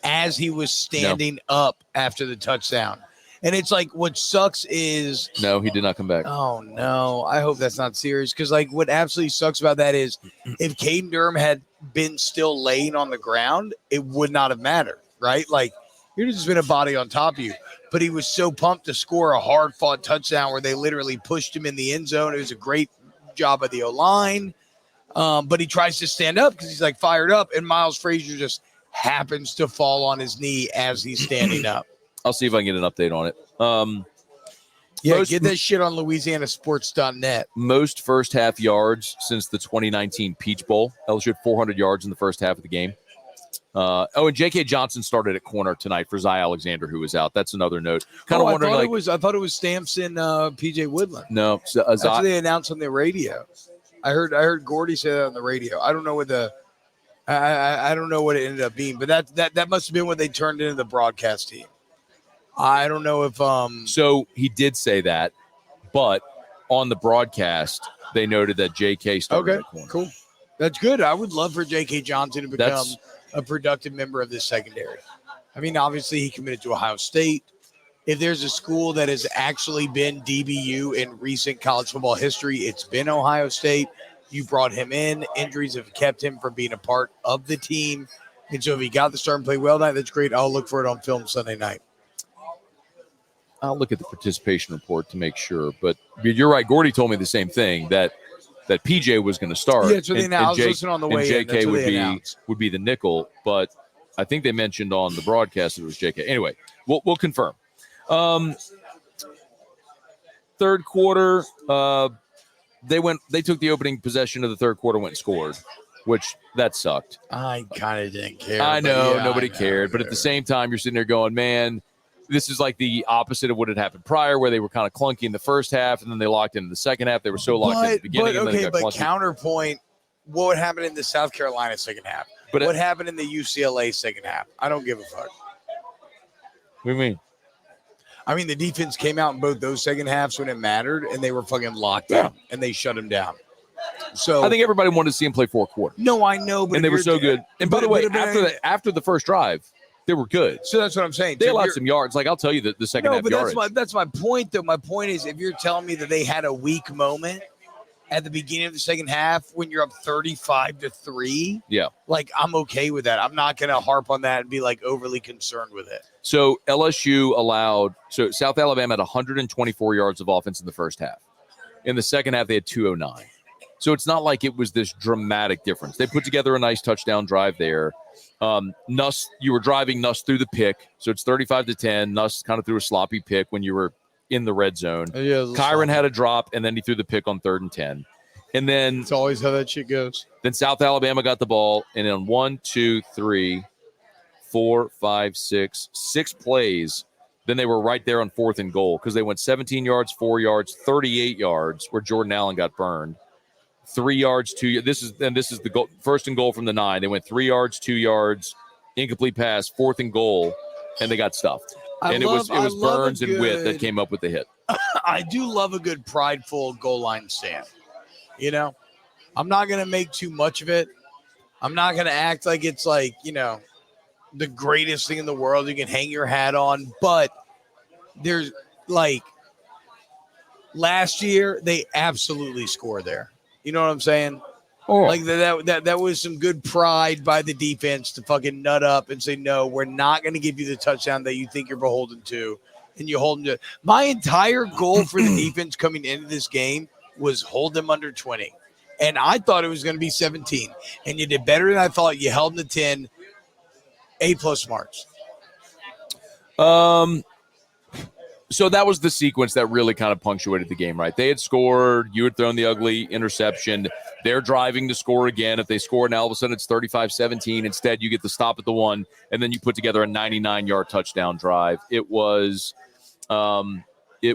as he was standing up after the touchdown. And it's like, what sucks is – No, he did not come back. Oh, no. I hope that's not serious because, like, what absolutely sucks about that is if Caden Durham had been still laying on the ground, it would not have mattered, right? Like, it would have just been a body on top of you. But he was so pumped to score a hard-fought touchdown where they literally pushed him in the end zone. It was a great job of the O-line. But he tries to stand up because he's, like, fired up, and Miles Frazier just happens to fall on his knee as he's standing up. I'll see if I can get an update on it. Get that shit on LouisianaSports.net. Most first half yards since the 2019 Peach Bowl. LSU had 400 yards in the first half of the game. And J.K. Johnson started at corner tonight for Zy Alexander, who was out. That's another note. Kind of wondering, I thought it was Stamps and P.J. Woodland. No, that's what they announced on the radio. I heard Gordy say that on the radio. I don't know what I don't know what it ended up being, but that must have been what they turned into the broadcast team. I don't know if So he did say that, but on the broadcast they noted that J.K. started at corner. Cool. That's good. I would love for J.K. Johnson to become a productive member of this secondary. I mean, obviously he committed to Ohio State. If there's a school that has actually been DBU in recent college football history, it's been Ohio State. You brought him in. Injuries have kept him from being a part of the team. And so if he got the start and played well tonight, that's great. I'll look for it on film Sunday night. I'll look at the participation report to make sure. But you're right. Gordy told me the same thing, that PJ was going to start. Yeah, that's what they announced. I was listening on the way in. JK would be the nickel, but I think they mentioned on the broadcast it was JK. Anyway, we'll confirm. Third quarter, They took the opening possession of the third quarter, went and scored, which that sucked. I kind of didn't care. I know yeah, nobody cared, but at the same time, you're sitting there going, man, this is like the opposite of what had happened prior, where they were kind of clunky in the first half, and then they locked into the second half. They were so locked in at the beginning. But and then okay, they got but clunky. counterpoint, what would happen in the South Carolina second half? But what happened in the UCLA second half? I don't give a fuck. What do you mean? I mean, the defense came out in both those second halves when it mattered, and they were fucking locked in, and they shut him down. So I think everybody wanted to see him play fourth quarter. No, I know, but and they were so good. And by the way, after the first drive, they were good. So that's what I'm saying. They allowed some yards. Like I'll tell you the second half yardage. That's my point, though. My point is, if you're telling me that they had a weak moment at the beginning of the second half when you're up 35-3, like I'm okay with that. I'm not going to harp on that and be like overly concerned with it. So South Alabama had 124 yards of offense in the first half. In the second half, they had 209. So it's not like it was this dramatic difference. They put together a nice touchdown drive there. You were driving Nuss through the pick, so it's 35-10. Nuss kind of threw a sloppy pick when you were in the red zone. Yeah, Kyron had a drop, and then he threw the pick on 3rd and 10. And then it's always how that shit goes. Then South Alabama got the ball, and on 1, 2, 3, 4, 5, 6 plays, then they were right there on 4th and goal because they went 17 yards, 4 yards, 38 yards where Jordan Allen got burned. 3 yards, 2. This is the goal, 1st and goal from the 9. They went 3 yards, 2 yards, incomplete pass, 4th and goal, and they got stuffed. It was Burns and Witt that came up with the hit. I do love a good prideful goal line stand. You know, I'm not gonna make too much of it. I'm not gonna act like it's like the greatest thing in the world you can hang your hat on. But there's like last year they absolutely scored there. You know what I'm saying? Oh. Like that was some good pride by the defense to fucking nut up and say, no, we're not going to give you the touchdown that you think you're beholden to. And you hold them to. My entire goal for the defense coming into this game was hold them under 20. And I thought it was going to be 17. And you did better than I thought. You held them to 10. A+ marks. So that was the sequence that really kind of punctuated the game, right? They had scored. You had thrown the ugly interception. They're driving to score again. If they score, and all of a sudden it's 35-17. Instead, you get the stop at the 1, and then you put together a 99-yard touchdown drive. It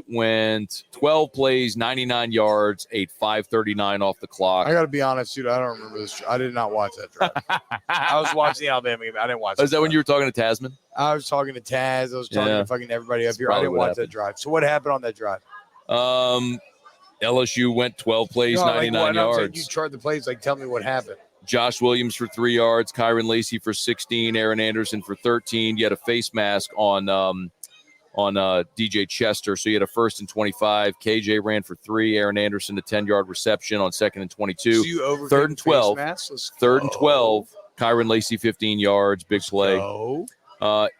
went 12 plays, 99 yards, 5:39 off the clock. I got to be honest, dude. I don't remember this. I did not watch that drive. I was watching the Alabama game. I didn't watch. Is that when you were talking to Tasman? I was talking to Taz. I was talking to fucking everybody up here. I didn't watch that drive. So what happened on that drive? LSU went 12 plays, 99 yards. You chart the plays. Like, tell me what happened. Josh Williams for 3 yards, Kyron Lacey for 16, Aaron Anderson for 13. You had a face mask on DJ Chester, so you had a 1st and 25. KJ ran for 3. Aaron Anderson a 10-yard reception on 2nd and 22. So you overcame 3rd and 12. 3rd and 12. Kyron Lacey 15 yards, big play.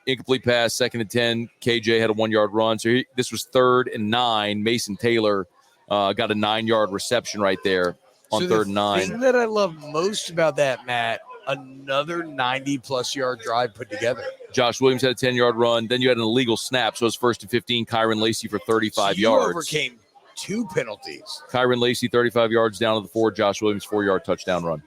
Incomplete pass, 2nd and 10. KJ had a 1-yard run. So this was 3rd and 9. Mason Taylor got a 9-yard reception right there on 3rd and 9. The thing that I love most about that, Matt, another 90+ yard drive put together. Josh Williams had a 10-yard run. Then you had an illegal snap, so it was 1st and 15. Kyron Lacey for 35 yards. You overcame 2 penalties. Kyron Lacey 35 yards down to the 4. Josh Williams 4-yard touchdown run.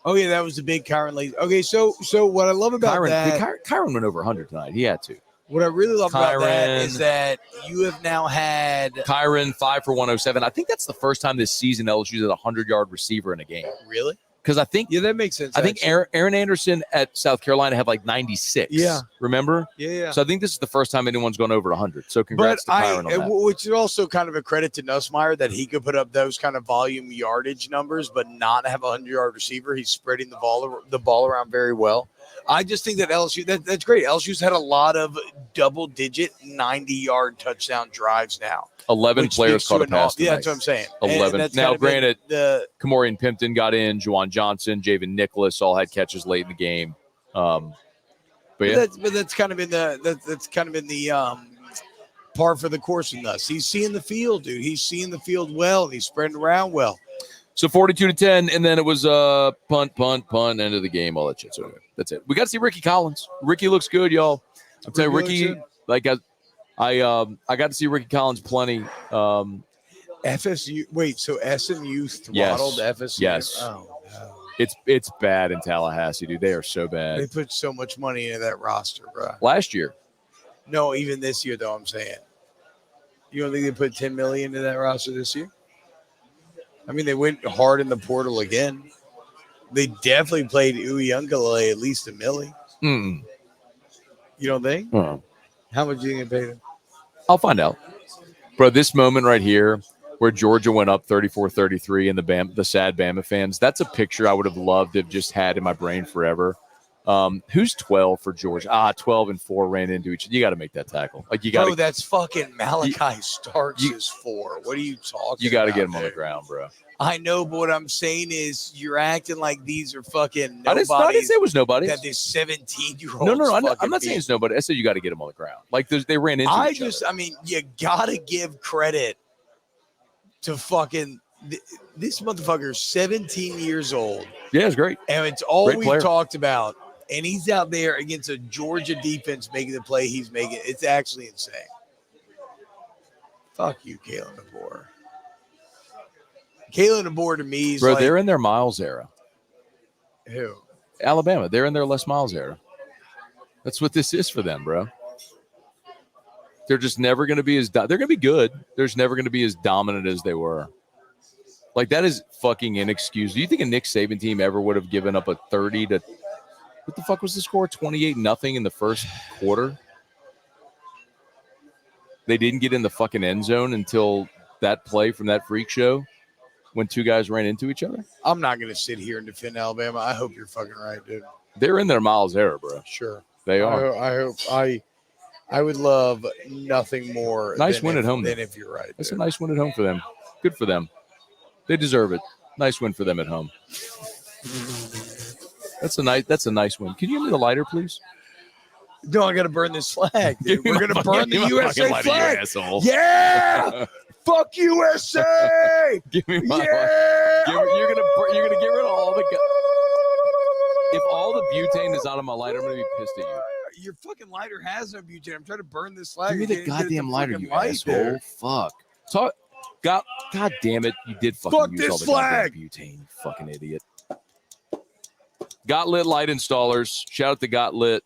Oh yeah, that was the big Kyron Lacey. Okay, so what I love about Kyron went over 100 tonight. He had to. What I really love about that is that you have now had Kyron 5 for 107. I think that's the first time this season LSU's had a 100-yard receiver in a game. Really? Because I think that makes sense. I think Aaron Anderson at South Carolina had like 96. Yeah, remember? Yeah. So I think this is the first time anyone's gone over 100. So congrats to Kyron on that. Which is also kind of a credit to Nussmeier that he could put up those kind of volume yardage numbers, but not have a 100-yard receiver. He's spreading the ball around very well. I just think that LSU that's great. LSU's had a lot of double-digit 90-yard touchdown drives now. 11 players caught a pass tonight. Yeah, that's what I'm saying. 11. Now, granted, Kamorian Pimpton got in, Juwan Johnson, Javen Nicholas all had catches late in the game. But that's kind of been the par for the course in us. He's seeing the field, dude. He's seeing the field well, and he's spreading around well. So 42-10, and then it was punt, end of the game, all that shit. So anyway, that's it. We got to see Ricky Collins. Ricky looks good, y'all. I'm telling you, Ricky, like I got to see Ricky Collins plenty. FSU. Wait, so SMU throttled FSU? Yes. Oh, no. It's bad in Tallahassee, dude. They are so bad. They put so much money into that roster, bro. Last year. No, even this year, though, I'm saying. You don't think they put $10 million into that roster this year? I mean, they went hard in the portal again. They definitely played Uyunglele at least $1 million. Mm-mm. You don't think? Uh-uh. How much do you think they paid him? I'll find out. Bro, this moment right here where Georgia went up 34-33 and the sad Bama fans, that's a picture I would have loved to have just had in my brain forever. Who's 12 for Georgia? 12 and 4 ran into each other. You got to make that tackle. Like you got to. Bro, that's fucking Malachi Starks is 4. What are you talking about? You got to get him on the ground, bro. I know, but what I'm saying is you're acting like these are fucking nobodies. I didn't say it was nobody. That this 17-year-old. No. I'm not saying it's nobody. I said you got to get him on the ground. Like they ran into each other. I mean, you got to give credit to fucking this motherfucker's 17 years old. Yeah, it's great. And it's all Great we player. talked about. And he's out there against a Georgia defense making the play he's making. It's actually insane. Fuck you, Kalen DeBoer. Kalen DeBoer to me is bro, like, they're in their Miles era. who? Alabama. They're in their Les Miles era. That's what this is for them, bro. They're just never going to be they're going to be good. There's never going to be as dominant as they were. Like, that is fucking inexcusable. Do you think a Nick Saban team ever would have given up a 30 to what the fuck was the score? 28-0 in the first quarter. They didn't get in the fucking end zone until that play from that freak show when two guys ran into each other. I'm not going to sit here and defend Alabama. I hope you're fucking right, dude. They're in their Miles era, bro. Sure. They are. I hope I would love nothing more. Nice win at home. Than if you're right. That's dude. a nice win at home for them. Good for them. They deserve it. Nice win for them at home. That's a nice win. Can you give me the lighter, please? No, I got to burn this flag. Dude. We're going to burn the give me my USA lighter, flag. you asshole. Yeah. Fuck USA. Give me my Yeah. You're gonna get rid of all the. If all the butane is out of my lighter, I'm gonna be pissed at you. Your fucking lighter has no butane. I'm trying to burn this flag. Give me the Get it goddamn lighter, fucking you light asshole. there. Fuck. So, God damn it, you did fucking Fuck use this all the flag. goddamn butane, you fucking idiot. Got Lit Light Installers. Shout out to Got Lit.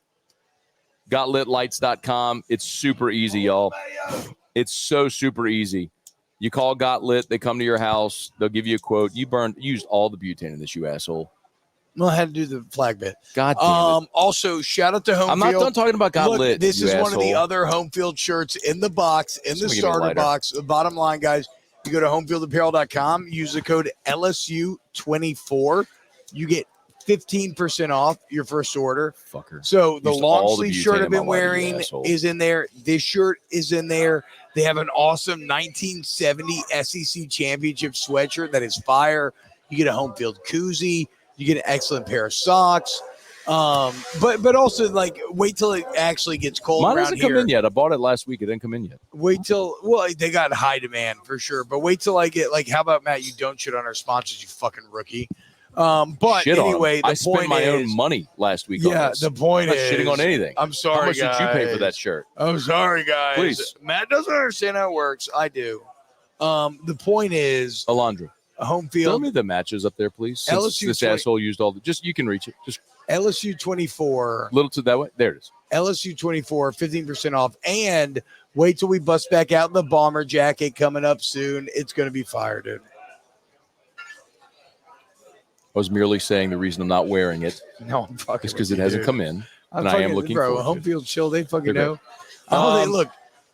GotLitLights.com. It's super easy, y'all. It's so super easy. You call Got Lit, they come to your house, they'll give you a quote. You used all the butane in this, you asshole. Well, I had to do the flag bit. God damn it. Also, shout out to Home I'm Field. not done talking about Got Look, Lit. This is you one of the asshole. other Home Field shirts in the box, in the Just give me a starter lighter. box. The bottom line, guys, you go to homefieldapparel.com, use the code LSU24. You get 15% off your first order. Fucker. So the Used all long the sleeve butane shirt in I've my been lighter, you wearing asshole. is in there. This shirt is in there. They have an awesome 1970 SEC championship sweatshirt that is fire. You get a home field koozie. You get an excellent pair of socks. But also, like, wait till it actually gets cold Mine around hasn't here. come in yet. I bought it last week. It didn't come in yet. Wait till, well, they got high demand for sure. But wait till I get, like, how about, Matt, you don't shit on our sponsors, you fucking rookie. But Shit on 'em. anyway, the I point spent my is, own money last week on yeah, this. the point I'm not is, shitting on anything. I'm sorry, How much guys. did you pay for that shirt? I'm sorry, guys. Please. Matt doesn't understand how it works. I do. The point is, Alondra, home tell field, me the matches up there, please. Since LSU this 20 asshole used all the. Just you can reach it. Just LSU 24, a little to that way. There it is. LSU 24, 15% off. And wait till we bust back out the bomber jacket coming up soon. It's going to be fire, dude. I was merely saying the reason I'm not wearing it No, I'm fucking is because with it you, hasn't dude. come in, I'm and I am fucking- looking bro, forward to home it. field chill. They fucking Okay. know. Oh, they look.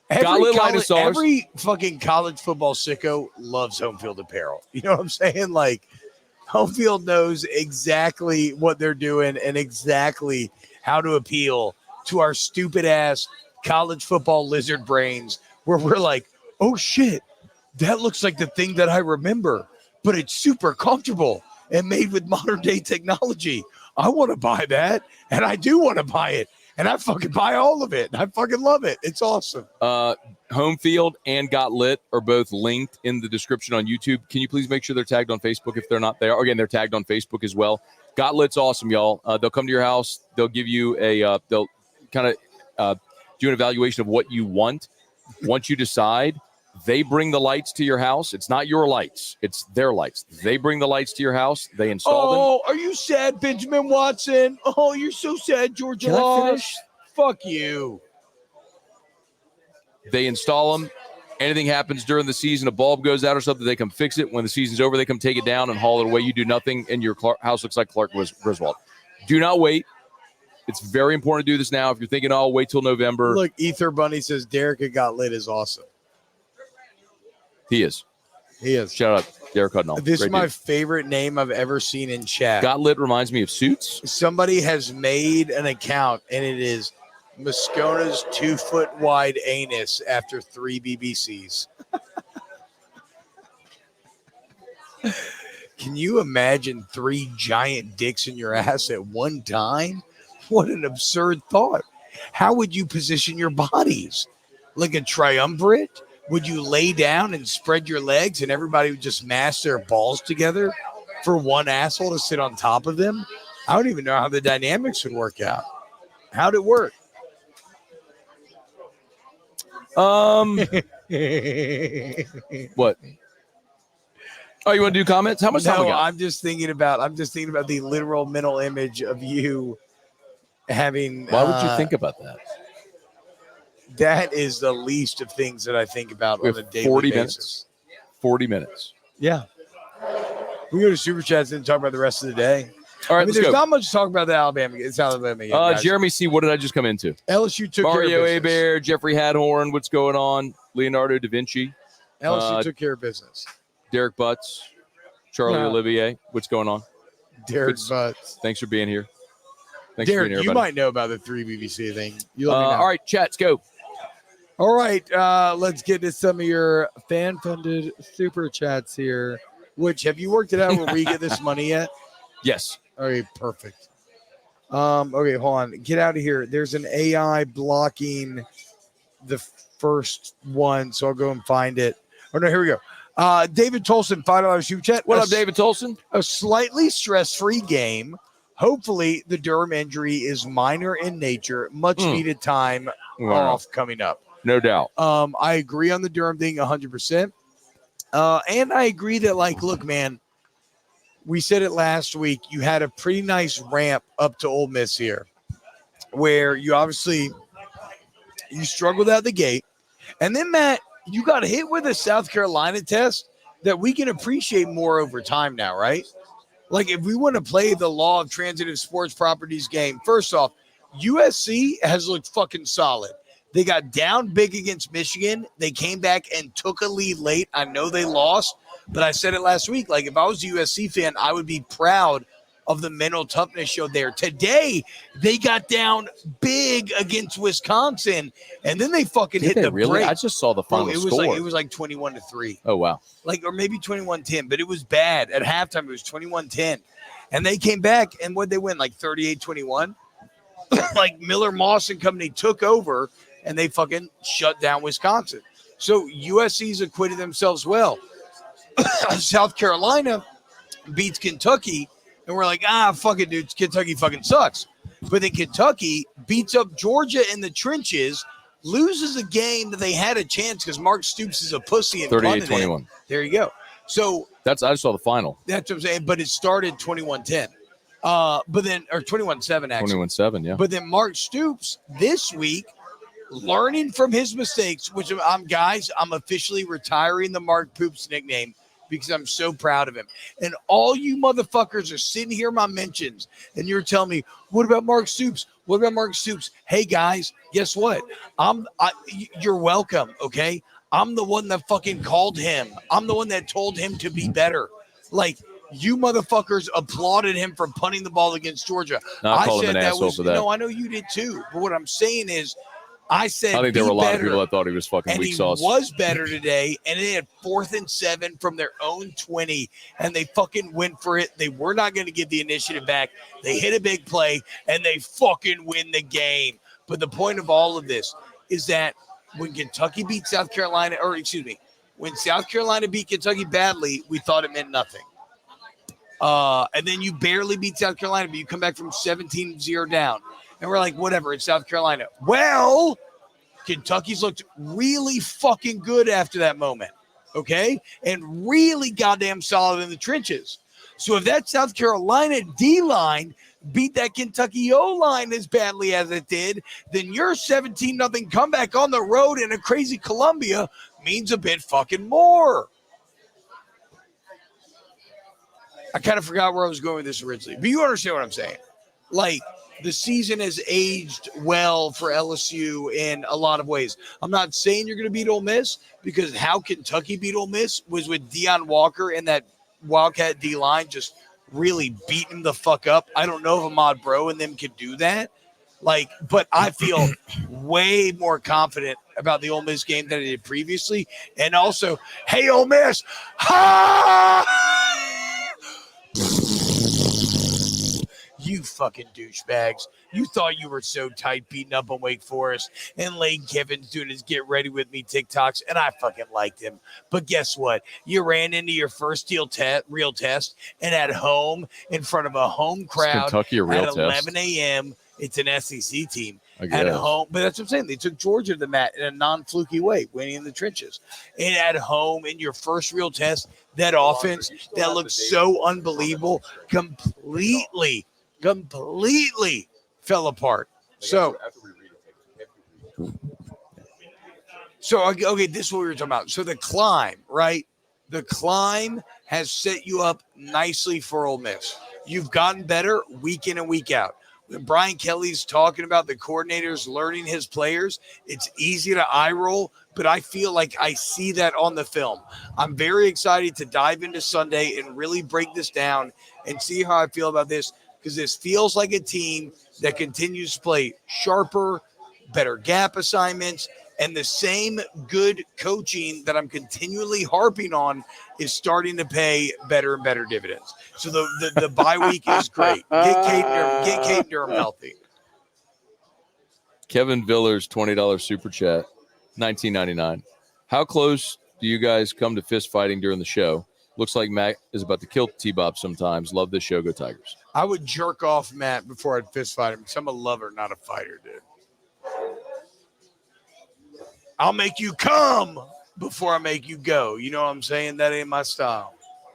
Every fucking college football sicko loves home field apparel. You know what I'm saying? Like, home field knows exactly what they're doing and exactly how to appeal to our stupid ass college football lizard brains, where we're like, oh shit, that looks like the thing that I remember, but it's super comfortable and made with modern day technology. I want to buy that, and I do want to buy it, and I fucking buy all of it. I fucking love it. It's awesome. Home Field and Got Lit are both linked in the description on YouTube. Can you please make sure they're tagged on Facebook if they're not there? Again, they're tagged on Facebook as well. Got Lit's awesome, y'all. They'll come to your house. They'll give you they'll kind of do an evaluation of what you want. Once you decide, They bring the lights to your house. It's not your lights. It's their lights. They bring the lights to your house. They install them. Oh, are you sad, Benjamin Watson? Oh, you're so sad, Georgia Can I lost. finish? Fuck you. They install them. Anything happens during the season, a bulb goes out or something, they come fix it. When the season's over, they come take it down and haul it away. You do nothing, and your house looks like Clark Griswold. Do not wait. It's very important to do this now. If you're thinking, oh, wait till November. Look, Ether Bunny says Derek It Got Lit is awesome. He is. He is. Shout out Derek Hudnall. This Great is my dude. favorite name I've ever seen in chat. Got Lit reminds me of Suits. Somebody has made an account, and it is Moscona's 2-foot wide anus after 3 BBCs. Can you imagine 3 giant dicks in your ass at one time? What an absurd thought. How would you position your bodies? Like a triumvirate? Would you lay down and spread your legs and everybody would just mash their balls together for one asshole to sit on top of them? I don't even know how the dynamics would work out. How'd it work? What? Oh, you want to do comments? How much time we No, got? I'm just thinking about the literal mental image of you having. Why would you think about that? That is the least of things that I think about We on a have daily 40 basis. minutes. 40 minutes. Yeah. We go to Super Chats and talk about the rest of the day. All right, I mean, let's there's go. not much to talk about the Alabama. It's Alabama game, guys. Jeremy C., what did I just come into? LSU took Mario care of business. Hebert, Jeffrey Hadhorn, what's going on? Leonardo da Vinci, LSU took care of business. Derek Butts, Charlie Yeah. Olivier, what's going on? Derek Good. Butts. Thanks for being here. Thanks Derek, for being here, you buddy. might know about the 3 BBC thing. You let me know. All right, chats, go. All right, let's get to some of your fan-funded super chats here. Which, have you worked it out where we get this money yet? Yes. Okay, perfect. Okay, hold on. Get out of here. There's an AI blocking the first one, so I'll go and find it. Oh no, here we go. David Tolson, $5 super chat. What up, David Tolson? A slightly stress-free game. Hopefully, the Durham injury is minor in nature. Much needed time off coming up. No doubt. I agree on the Durham thing 100%. And I agree that, like, look, man, we said it last week. You had a pretty nice ramp up to Ole Miss here, where you obviously you struggled out the gate, and then Matt, you got hit with a South Carolina test that we can appreciate more over time now, right? Like, if we want to play the law of transitive sports properties game, first off, USC has looked fucking solid. They got down big against Michigan. They came back and took a lead late. I know they lost, but I said it last week. Like, if I was a USC fan, I would be proud of the mental toughness show there. Today, they got down big against Wisconsin, and then they fucking hit the really? brake. I just saw the final Bro, score. it was like 21-3. Oh, wow. Like, or maybe 21-10, but it was bad. At halftime, it was 21-10. And they came back, and what'd they win? Like 38-21? Like, Miller Moss and company took over, and they fucking shut down Wisconsin. So USC's acquitted themselves well. South Carolina beats Kentucky, and we're like, fuck it, dude. Kentucky fucking sucks. But then Kentucky beats up Georgia in the trenches, loses a game that they had a chance because Mark Stoops is a pussy and 38-21. There you go. So I just saw the final. that's what I'm saying. But it started 21-10. But then, or 21-7, actually. 21-7, yeah. But then Mark Stoops this week, learning from his mistakes, which I'm officially retiring the Mark Poops nickname because I'm so proud of him. And all you motherfuckers are sitting here in my mentions, and you're telling me, what about Mark Stoops? What about Mark Stoops? Hey, guys, guess what? You're welcome, okay? I'm the one that fucking called him. I'm the one that told him to be better. Like, you motherfuckers applauded him for punting the ball against Georgia. I called him an asshole for that. No, I know you did too. But what I'm saying is, I said, I think there were a lot of people that thought he was fucking and weak he sauce. was better today, and they had 4th and 7 from their own 20, and they fucking went for it. They were not going to give the initiative back. They hit a big play, and they fucking win the game. But the point of all of this is that when Kentucky beat South Carolina, when South Carolina beat Kentucky badly, we thought it meant nothing. And then you barely beat South Carolina, but you come back from 17-0 down. And we're like, whatever, it's South Carolina. Well, Kentucky's looked really fucking good after that moment, okay? And really goddamn solid in the trenches. So if that South Carolina D-line beat that Kentucky O-line as badly as it did, then your 17-0 comeback on the road in a crazy Columbia means a bit fucking more. I kind of forgot where I was going with this originally, but you understand what I'm saying. Like, the season has aged well for LSU in a lot of ways. I'm not saying you're going to beat Ole Miss, because how Kentucky beat Ole Miss was with Deion Walker and that Wildcat D-line just really beating the fuck up. I don't know if Ahmad Bro and them could do that. Like, but I feel way more confident about the Ole Miss game than I did previously. And also, hey, Ole Miss, ha! You fucking douchebags. You thought you were so tight beating up on Wake Forest, and Lane Kiffin's doing his get ready with me TikToks, and I fucking liked him. But guess what? You ran into your first real test, and at home in front of a home crowd Kentucky a real at test? 11 a.m. It's an SEC team I at guess. home. But that's what I'm saying. They took Georgia to the mat in a non-fluky way, winning in the trenches. And at home in your first real test, that offense that looks so unbelievable completely fell apart. So okay, this is what we were talking about. So the climb, right? The climb has set you up nicely for Ole Miss. You've gotten better week in and week out. When Brian Kelly's talking about the coordinators learning his players, it's easy to eye roll, but I feel like I see that on the film. I'm very excited to dive into Sunday and really break this down and see how I feel about this, because this feels like a team that continues to play sharper, better gap assignments, and the same good coaching that I'm continually harping on is starting to pay better and better dividends. So the bye week is great. Get Caden Durham healthy. Kevin Villers, $20 super chat, $19.99. How close do you guys come to fist fighting during the show? Looks like Matt is about to kill T-Bob sometimes. Love this show. Go Tigers. I would jerk off Matt before I'd fist fight him, because I'm a lover, not a fighter, dude. I'll make you come before I make you go. You know what I'm saying? That ain't my style.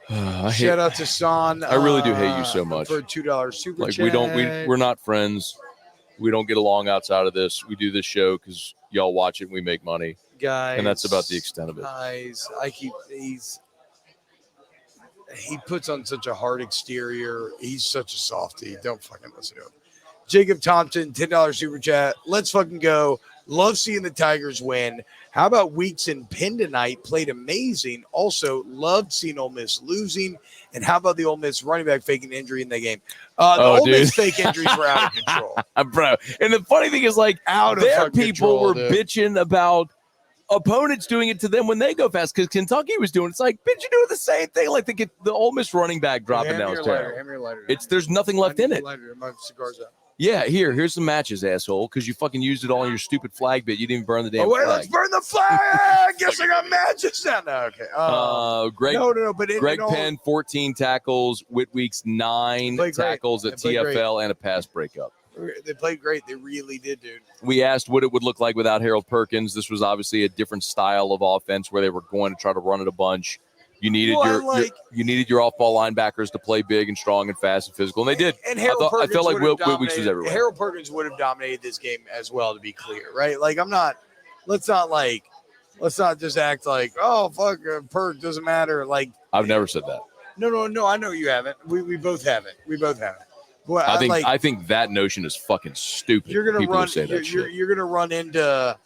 Shout out to Son. I really do hate you so much. For a $2 super Like, chat. we're not friends. We don't get along outside of this. We do this show because y'all watch it and we make money. Guys. And that's about the extent of it. Guys, he puts on such a hard exterior. He's such a softie. Don't fucking listen to him. Jacob Thompson, $10 super chat. Let's fucking go. Love seeing the Tigers win. How about Weeks and Penn tonight? Played amazing. Also, loved seeing Ole Miss losing. And how about the Ole Miss running back faking injury in the game? Ole Miss fake injuries were out of control. Bro. And the funny thing is, like, their people were bitching about opponents doing it to them when they go fast, because Kentucky was doing it. It's like, bitch, you doing the same thing. Like, the Ole Miss running back dropping down. There's nothing left in it. My cigar's out. Yeah, here's some matches, asshole, because you fucking used it all in your stupid flag bit. You didn't even burn the damn flag. Let's burn the flag. Guess I got matches now. No, okay. Greg, no. But Greg Penn, 14 tackles. Whitweek's 9 tackles at TFL and a pass breakup. They played great. They really did, dude. We asked what it would look like without Harold Perkins. This was obviously a different style of offense where they were going to try to run it a bunch. You needed your off-ball linebackers to play big and strong and fast and physical, and they did. And I felt like Whitweeks was everywhere. Harold Perkins would have dominated this game as well, to be clear, right? Like, let's not just act like, oh, fuck, Perk doesn't matter. Like, I've never said that. No, I know you haven't. We both haven't. Well, I think that notion is fucking stupid. You're gonna run into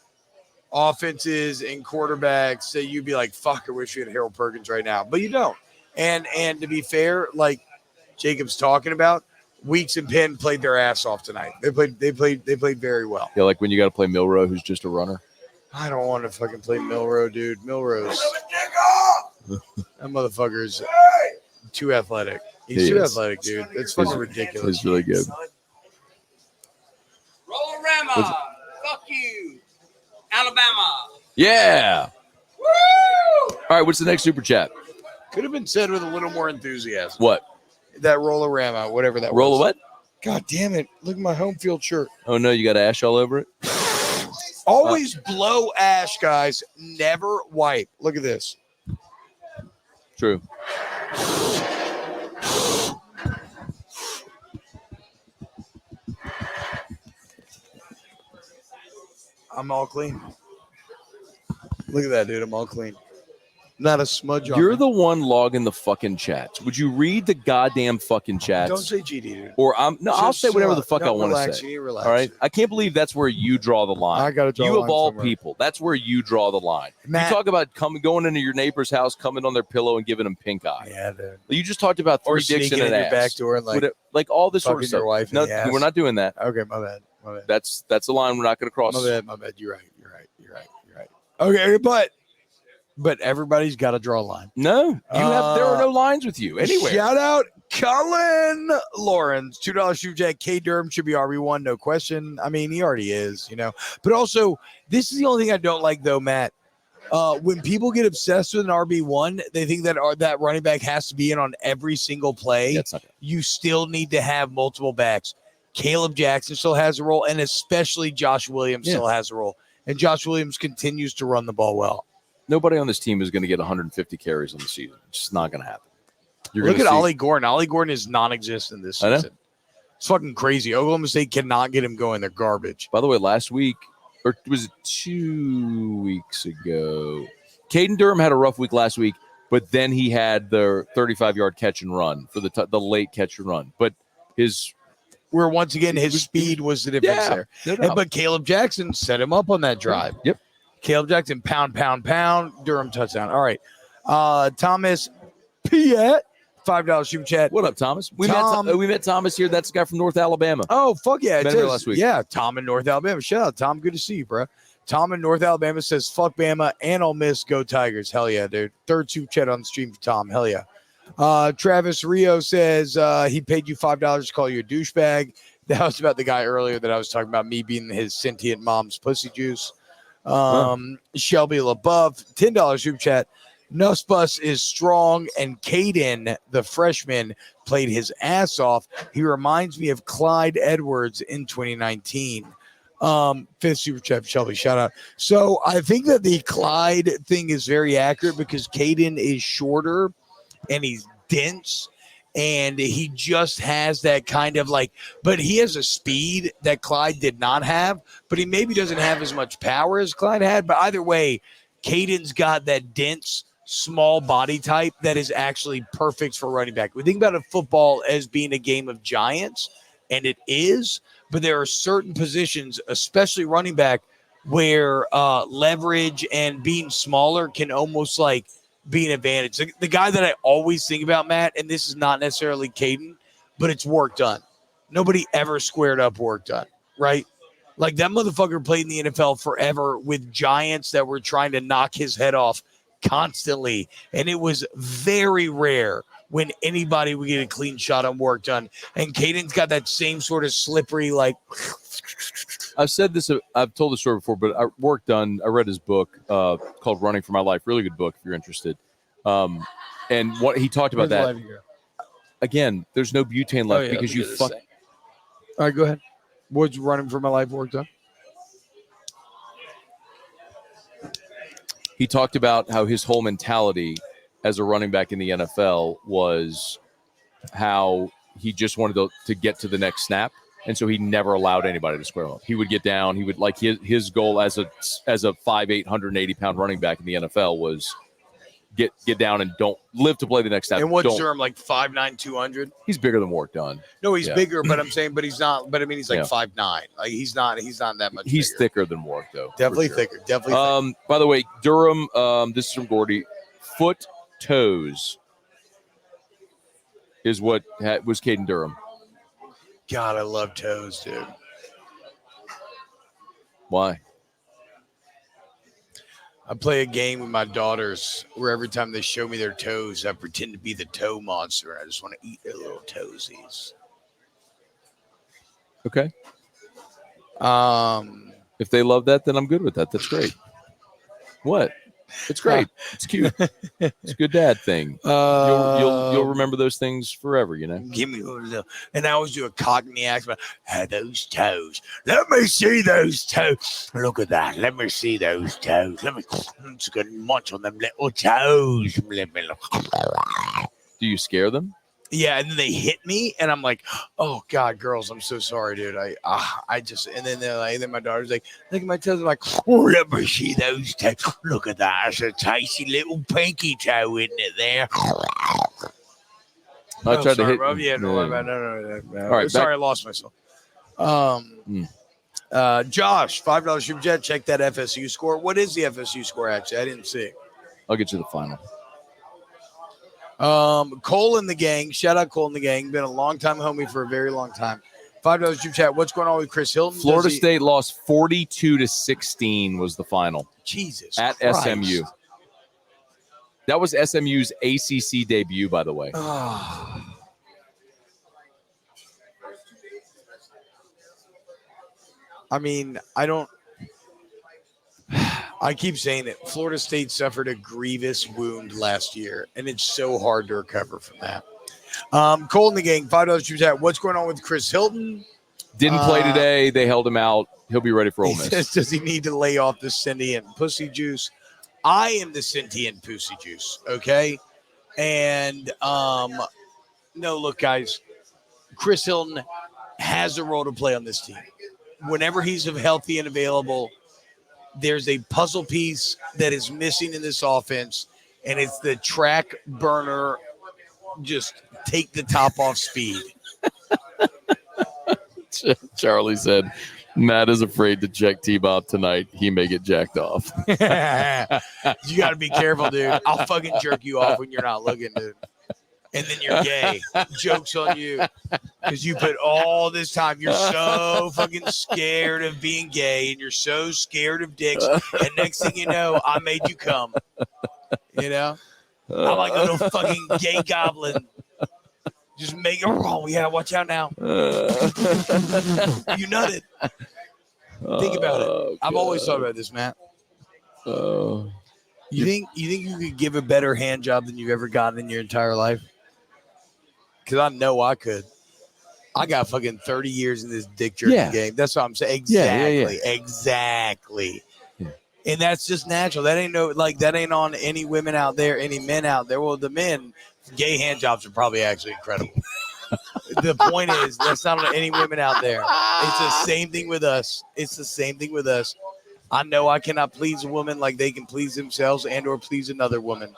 offenses and quarterbacks that you'd be like, fuck, I wish we had Harold Perkins right now, but you don't. And to be fair, like Jacob's talking about, Weeks and Penn played their ass off tonight. They played very well. Yeah, like when you got to play Milroe, who's just a runner. I don't want to fucking play Milroe, dude. Milroe's that motherfucker's too athletic. He's too athletic, dude. It's fucking ridiculous. He's really good. Roll-a-rama. Fuck you. Alabama. Yeah. Woo! All right, what's the next super chat? Could have been said with a little more enthusiasm. What? That roll-a-rama, whatever that was. Roll a what? God damn it. Look at my home field shirt. Oh, no, you got ash all over it? Always blow ash, guys. Never wipe. Look at this. True. I'm all clean. Look at that, dude. I'm all clean. Not a smudge on You're me. the one logging the fucking chats. Would you read the goddamn fucking chats? Don't say GD, dude. Or I'll say whatever the fuck I want to relax, say. You need to relax. All right. I can't believe that's where you draw the line. I gotta draw you a of line all somewhere. people. That's where you draw the line. Matt- You talk about going into your neighbor's house, coming on their pillow, and giving them pink eye. Yeah, dude. You just talked about Or 3 dicks sneaking in in an your ass. back door and like all this sort of fucking stuff. your wife in No, the ass. we're not doing that. Okay, my bad. That's a line we're not going to cross. My bad. You're right. Okay, but everybody's got to draw a line. No, there are no lines with you anywhere. Shout out Cullen Lawrence, $2 shoe jack. K Durham should be RB1, no question. I mean, he already is, But also, this is the only thing I don't like, though, Matt. When people get obsessed with an RB1, they think that running back has to be in on every single play. Yeah, it's not good. You still need to have multiple backs. Caleb Jackson still has a role, and especially Josh Williams still has a role. And Josh Williams continues to run the ball well. Nobody on this team is going to get 150 carries in the season. It's just not going to happen. Look at Ollie Gordon. Ollie Gordon is non-existent this I know. season. It's fucking crazy. Oklahoma State cannot get him going. They're garbage. By the way, last week, or was it 2 weeks ago, Caden Durham had a rough week last week, but then he had the 35-yard catch and run for the late catch and run. But his speed was the difference there. No doubt. But Caleb Jackson set him up on that drive. Yep. Caleb Jackson, pound. Durham touchdown. All right. Thomas Piet, $5 super chat. What up, Thomas? We Tom- met Thomas here. That's the guy from North Alabama. Oh, fuck yeah. Met him here last week. Yeah, Tom in North Alabama. Shout out, Tom. Good to see you, bro. Tom in North Alabama says, fuck Bama and Ole Miss. Go Tigers. Hell yeah, dude. Third super chat on the stream for Tom. Hell yeah. Travis Rio says he paid you $5 to call you a douchebag. That was about the guy earlier that I was talking about, me being his sentient mom's pussy juice. Shelby LaBeouf, $10 super chat. Nussbus is strong, and Caden, the freshman, played his ass off. He reminds me of Clyde Edwards in 2019. Fifth super chat, Shelby, shout out. So I think that the Clyde thing is very accurate because Caden is shorter and he's dense. And he just has that kind of but he has a speed that Clyde did not have, but he maybe doesn't have as much power as Clyde had. But either way, Caden's got that dense, small body type that is actually perfect for running back. We think about football as being a game of giants, and it is, but there are certain positions, especially running back, where leverage and being smaller can almost be an advantage. The guy that I always think about, Matt, and this is not necessarily Caden, but it's work done. Nobody ever squared up work done, right? Like that motherfucker played in the NFL forever with giants that were trying to knock his head off constantly. And it was very rare when anybody would get a clean shot on work done. And Caden's got that same sort of slippery, I've said this, I've told the story before, but work done. I read his book called Running for My Life. Really good book if you're interested. And what he talked about that. Again, there's no butane left because you fuck. All right, go ahead. What's Running for My Life work done? He talked about how his whole mentality as a running back in the NFL was how he just wanted to get to the next snap. And so he never allowed anybody to square him up. He would get down. He would his goal as a 5'8", 180-pound running back in the NFL was get down and don't live to play the next snap. And what's Durham, 5'9", 200? He's bigger than Work Done. No, he's bigger, but I'm saying, but he's not. But I mean, he's 5'9". He's not that much. He's bigger. thicker than Work, though. Definitely thicker. Definitely. By the way, Durham. This is from Gordy. Foot toes is what was Caden Durham. God, I love toes, dude. Why? I play a game with my daughters where every time they show me their toes, I pretend to be the toe monster. And I just want to eat their little toesies. Okay. If they love that, then I'm good with that. That's great. What? It's great. It's cute. It's a good dad thing. You'll remember those things forever, you know. Give me a little, and I always do a Cockney accent. Those toes. Let me see those toes. Look at that. Let me see those toes. I'm just gonna munch on them little toes. Let me look. Do you scare them? Yeah, and then they hit me, and I'm like, "Oh God, girls, I'm so sorry, dude. I just." And then they're like, and then my daughter's like, "Look at my toes." I'm like, "Oh, let me see those toes. Look at that. It's a tasty little pinky toe, isn't it? There." I tried to hit. Rob. Yeah, no. All right, sorry, I lost myself. Josh, $5 super jet. Check that FSU score. What is the FSU score? Actually, I didn't see. I'll get you the final. Cole and the gang. Shout out Cole and the gang. Been a long time homie for a very long time. $5 super chat. What's going on with Chris Hilton? Florida State lost 42-16 was the final. Jesus at Christ. SMU. That was SMU's ACC debut, by the way. I mean, I keep saying it. Florida State suffered a grievous wound last year, and it's so hard to recover from that. Cole and the gang, $5 super chat. What's going on with Chris Hilton? Didn't play today. They held him out. He'll be ready for Ole Miss. Says, does he need to lay off the sentient pussy juice? I am the sentient pussy juice, okay? And no, look, guys, Chris Hilton has a role to play on this team. Whenever he's healthy and available, there's a puzzle piece that is missing in this offense, and it's the track burner, just take the top off speed. Charlie said, Matt is afraid to check T-Bob tonight. He may get jacked off. You got to be careful, dude. I'll fucking jerk you off when you're not looking, dude. And then you're gay. Joke's on you. Because you put all this time. You're so fucking scared of being gay, and you're so scared of dicks. And next thing you know, I made you come. You know? I'm like a little fucking gay goblin. Just make it wrong. Yeah, watch out now. You nutted. Think about it. I've always thought about this, Matt. You think you could give a better hand job than you've ever gotten in your entire life? Because I know I could. I got fucking 30 years in this dick jerky game. That's what I'm saying. Exactly. Exactly. Yeah. And that's just natural. That ain't that ain't on any women out there, any men out there. Well, the men, gay hand jobs are probably actually incredible. The point is, that's not on any women out there. It's the same thing with us. I know I cannot please a woman like they can please themselves and or please another woman.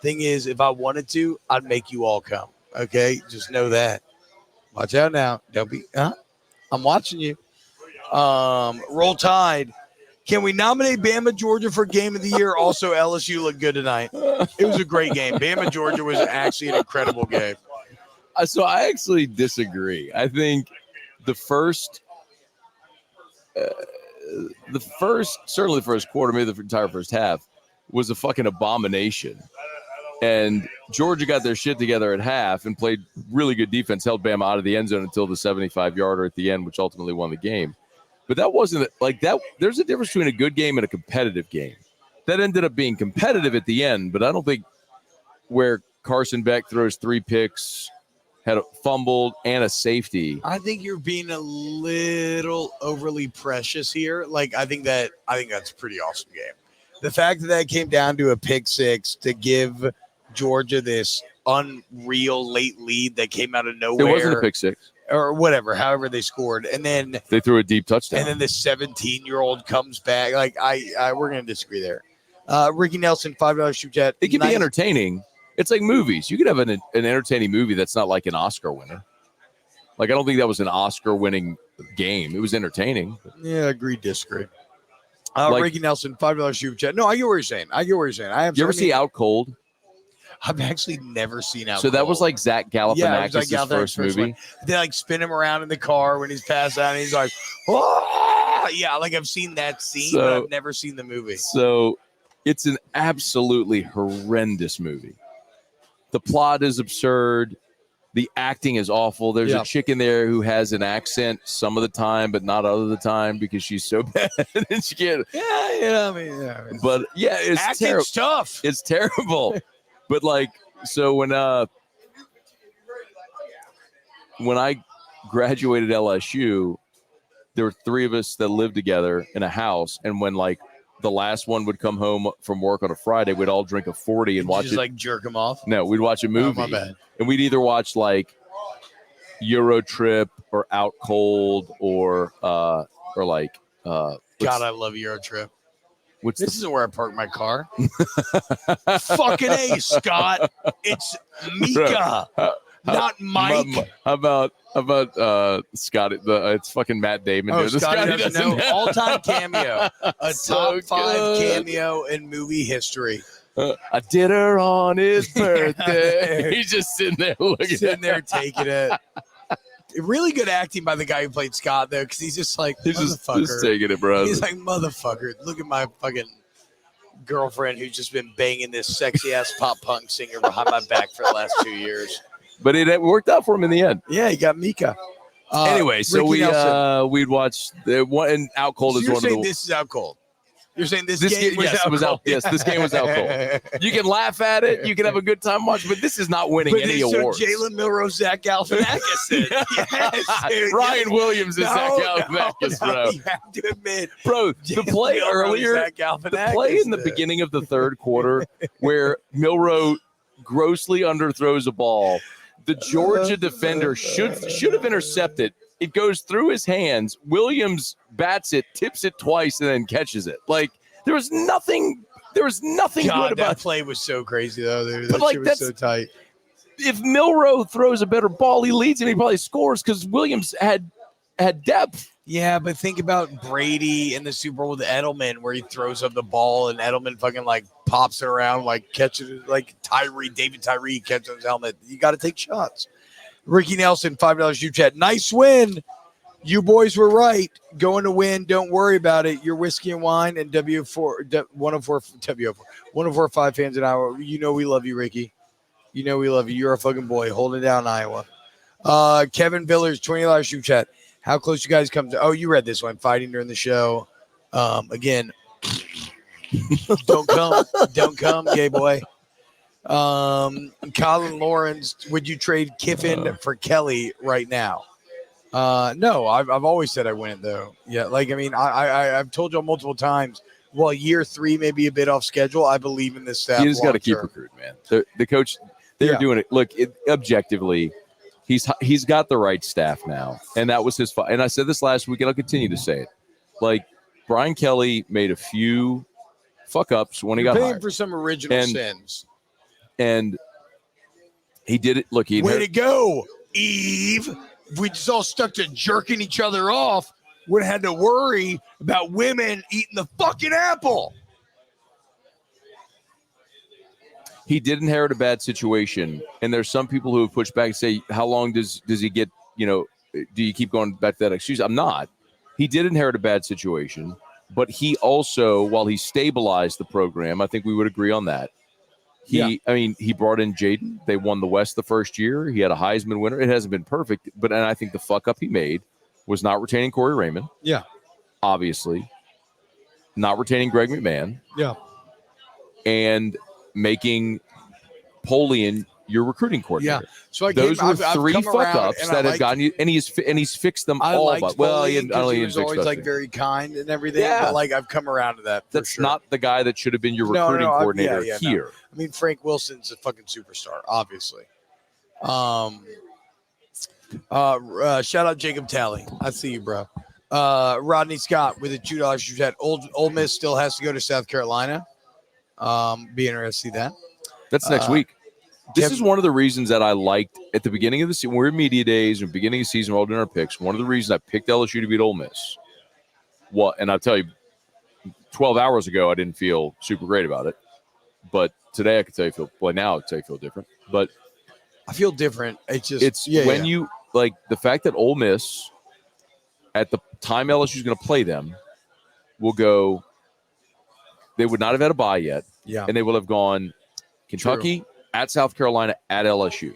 Thing is, if I wanted to, I'd make you all come. Okay? Just know that. Watch out now. Don't be, I'm watching you. Roll Tide. Can we nominate Bama, Georgia for Game of the Year? Also, LSU looked good tonight. It was a great game. Bama, Georgia was actually an incredible game. So I actually disagree. I think the first, certainly the first quarter, maybe the entire first half, was a fucking abomination. And Georgia got their shit together at half and played really good defense, held Bama out of the end zone until the 75-yarder at the end, which ultimately won the game. But that wasn't like that. There's a difference between a good game and a competitive game. That ended up being competitive at the end, but I don't think where Carson Beck throws 3 picks, had a fumbled and a safety. I think you're being a little overly precious here. I think that's a pretty awesome game. The fact that came down to a pick six to give Georgia this unreal late lead that came out of nowhere. It wasn't a pick six. Or whatever, however they scored. And then they threw a deep touchdown. And then the 17-year-old comes back. We're going to disagree there. Ricky Nelson, $5 super chat. It can be entertaining. It's like movies. You could have an entertaining movie that's not like an Oscar winner. I don't think that was an Oscar-winning game. It was entertaining. Yeah, agree, disagree. Ricky Nelson, $5 super chat. No, I get what you're saying. You ever see Out Cold? I've actually never seen Out So Cold. that was like Zach Galifianakis' first movie. One. They spin him around in the car when he's passed out, and he's like, "Oh!" Yeah, I've seen that scene, but I've never seen the movie. So it's an absolutely horrendous movie. The plot is absurd. The acting is awful. There's Yeah. a chick in there who has an accent some of the time, but not other the time because she's so bad and she can't. I mean, But yeah, it's terrible. acting's tough. It's terrible. But like, so when I graduated LSU, there were 3 of us that lived together in a house, and when like the last one would come home from work on a Friday, we'd all drink a 40 and watch just it. like jerk him off. No, we'd watch a movie. Oh, my bad. And we'd either watch like Euro Trip or Out Cold or like God, I love Euro Trip. what's This isn't where I park my car. Fucking A, Scott. It's Mika, not Mike. How about Scott? It's fucking Matt Damon. Oh, dude. This Scotty guy doesn't know. All-time cameo. A So top 5 good. cameo in movie history. I did her on his birthday. He's just sitting there looking Sitting there taking it. Really good acting by the guy who played Scott, though, because he's just like, He's just motherfucker. taking it, bro. He's like, motherfucker, look at my fucking girlfriend who's just been banging this sexy-ass pop-punk singer behind my back for the last 2 years. But it worked out for him in the end. Yeah, he got Mika. Anyway, so Ricky Nelson. we'd watch the one, and Out Cold So is you're one of saying the. this is out cold. You're saying this This game game- yes, it was out- yes, this game was out cold. You can laugh at it, you can have a good time watching, but this is not winning But any so awards. Jalen Milrose, Zach Galifianakis did. Yes, dude, Ryan yes. Williams is Zach Galifianakis, bro. You have to admit, Bro, the Jalen play Milrose, earlier, Zach the Galifianakis play in the did. beginning of the third quarter where Milroe grossly underthrows a ball, the Georgia defender should have intercepted. It goes through his hands. Williams bats it, tips it twice, and then catches it. Like there was nothing God, good that about. play was so crazy though. Dude. But, That like, shit was that's- so tight. If Milroe throws a better ball, he leads and he probably scores because Williams had depth. Yeah, but think about Brady in the Super Bowl with Edelman, where he throws up the ball and Edelman fucking like pops it around, like catches it, like David Tyree catches his helmet. You got to take shots. Ricky Nelson, $5 shoe chat. Nice win. You boys were right. Going to win. Don't worry about it. Your whiskey and wine and W4 104.5 fans an hour. You know we love you, Ricky. You know we love you. You're a fucking boy. Hold it down, Iowa. Kevin Villers, $20 shoe chat. How close you guys come to? Oh, you read this one. Fighting during the show. Again, don't come, gay boy. Colin Lawrence, would you trade Kiffin for Kelly right now? No, I've always said I wouldn't though. Yeah, like I mean, I've told y'all multiple times. While year 3 may be a bit off schedule, I believe in this staff. You just got to keep long-term. recruiting, man. The coach, they're Yeah. doing it. Look, objectively, he's got the right staff now, and that was his. And I said this last week, and I'll continue to say it. Like Brian Kelly made a few fuck ups when he You're got paying hired, for some original And- sins. and he did it. Look, Way to go, Eve. If we just all stuck to jerking each other off, would have had to worry about women eating the fucking apple. he did inherit a bad situation, and there's some people who have pushed back and say, "How long does he get? You know, do you keep going back to that excuse?" I'm not. He did inherit a bad situation, but he also, while he stabilized the program, I think we would agree on that. I mean, he brought in Jaden. They won the West the first year. He had a Heisman winner. It hasn't been perfect, and I think the fuck up he made was not retaining Corey Raymond. Yeah. Obviously, not retaining Greg McMahon. Yeah. And making Polian your recruiting coordinator. So I Those were I've 3 come fuck around, ups and that I have gotten you, and he's fixed them I all. liked But well, Foley I don't 'cause think he he was fixed always like everything. very kind and everything. Yeah. But like I've come around to that. For That's sure. not the guy that should have been your No, recruiting no, coordinator yeah, no. here. I mean, Frank Wilson's a fucking superstar, obviously. Shout out Jacob Talley. I see you, bro. Rodney Scott with a $2 shoe chat. Ole Miss still has to go to South Carolina. Be interested to see that. That's next week. This Kevin- is one of the reasons that I liked at the beginning of the season. We're in media days and beginning of the season. We're all doing our picks. One of the reasons I picked LSU to beat Ole Miss. And I'll tell you, 12 hours ago, I didn't feel super great about it. But today I can tell you now I can tell you feel different. But I feel different. It's just it's when you like the fact that Ole Miss at the time LSU is going to play them will go. They would not have had a bye yet, yeah. and they will have gone Kentucky at South Carolina at LSU.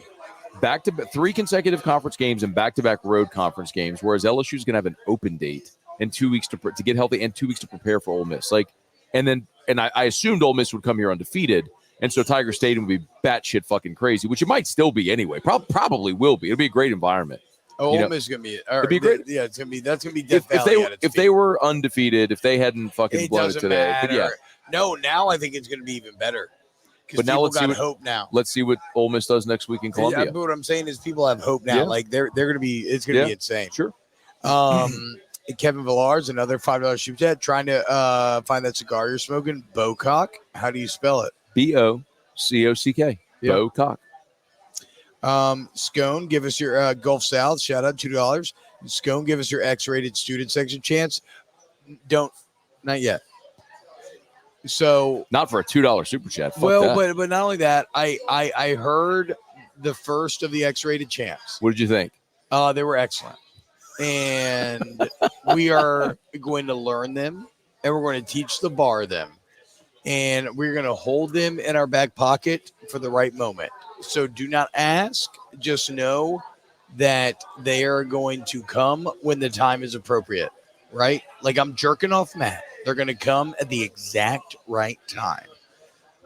three consecutive conference games and back-to-back road conference games, whereas LSU is going to have an open date and 2 weeks to get healthy and 2 weeks to prepare for Ole Miss. And I assumed Ole Miss would come here undefeated, and so Tiger Stadium would be batshit fucking crazy, which it might still be anyway. Probably will be. It'll be a great environment. Ole Miss is gonna be. It'd be great. Yeah, that's gonna be Death Valley if they were undefeated, if they hadn't fucking blown it today. Matter. But yeah, no. Now I think it's gonna be even better. But now let's see hope now. Let's see what Ole Miss does next week in Columbia. Yeah, but what I'm saying is people have hope now. Yeah. Like they're gonna be. It's gonna be insane. Sure. Kevin Villars, another $5 super chat, trying to find that cigar you're smoking. Bocock. How do you spell it? BOCOCK. Yep. Bocock. Scone, give us your Gulf South. Shout out $2. Scone, give us your X-rated student section chance. Not yet. So Not for a $2 super chat. Fuck well, that. but not only that, I heard the first of the X-rated chants. What did you think? They were excellent, and we are going to learn them, and we're going to teach the bar them, and we're going to hold them in our back pocket for the right moment. So do not ask. Just know that they are going to come when the time is appropriate, right? Like I'm jerking off Matt. They're going to come at the exact right time.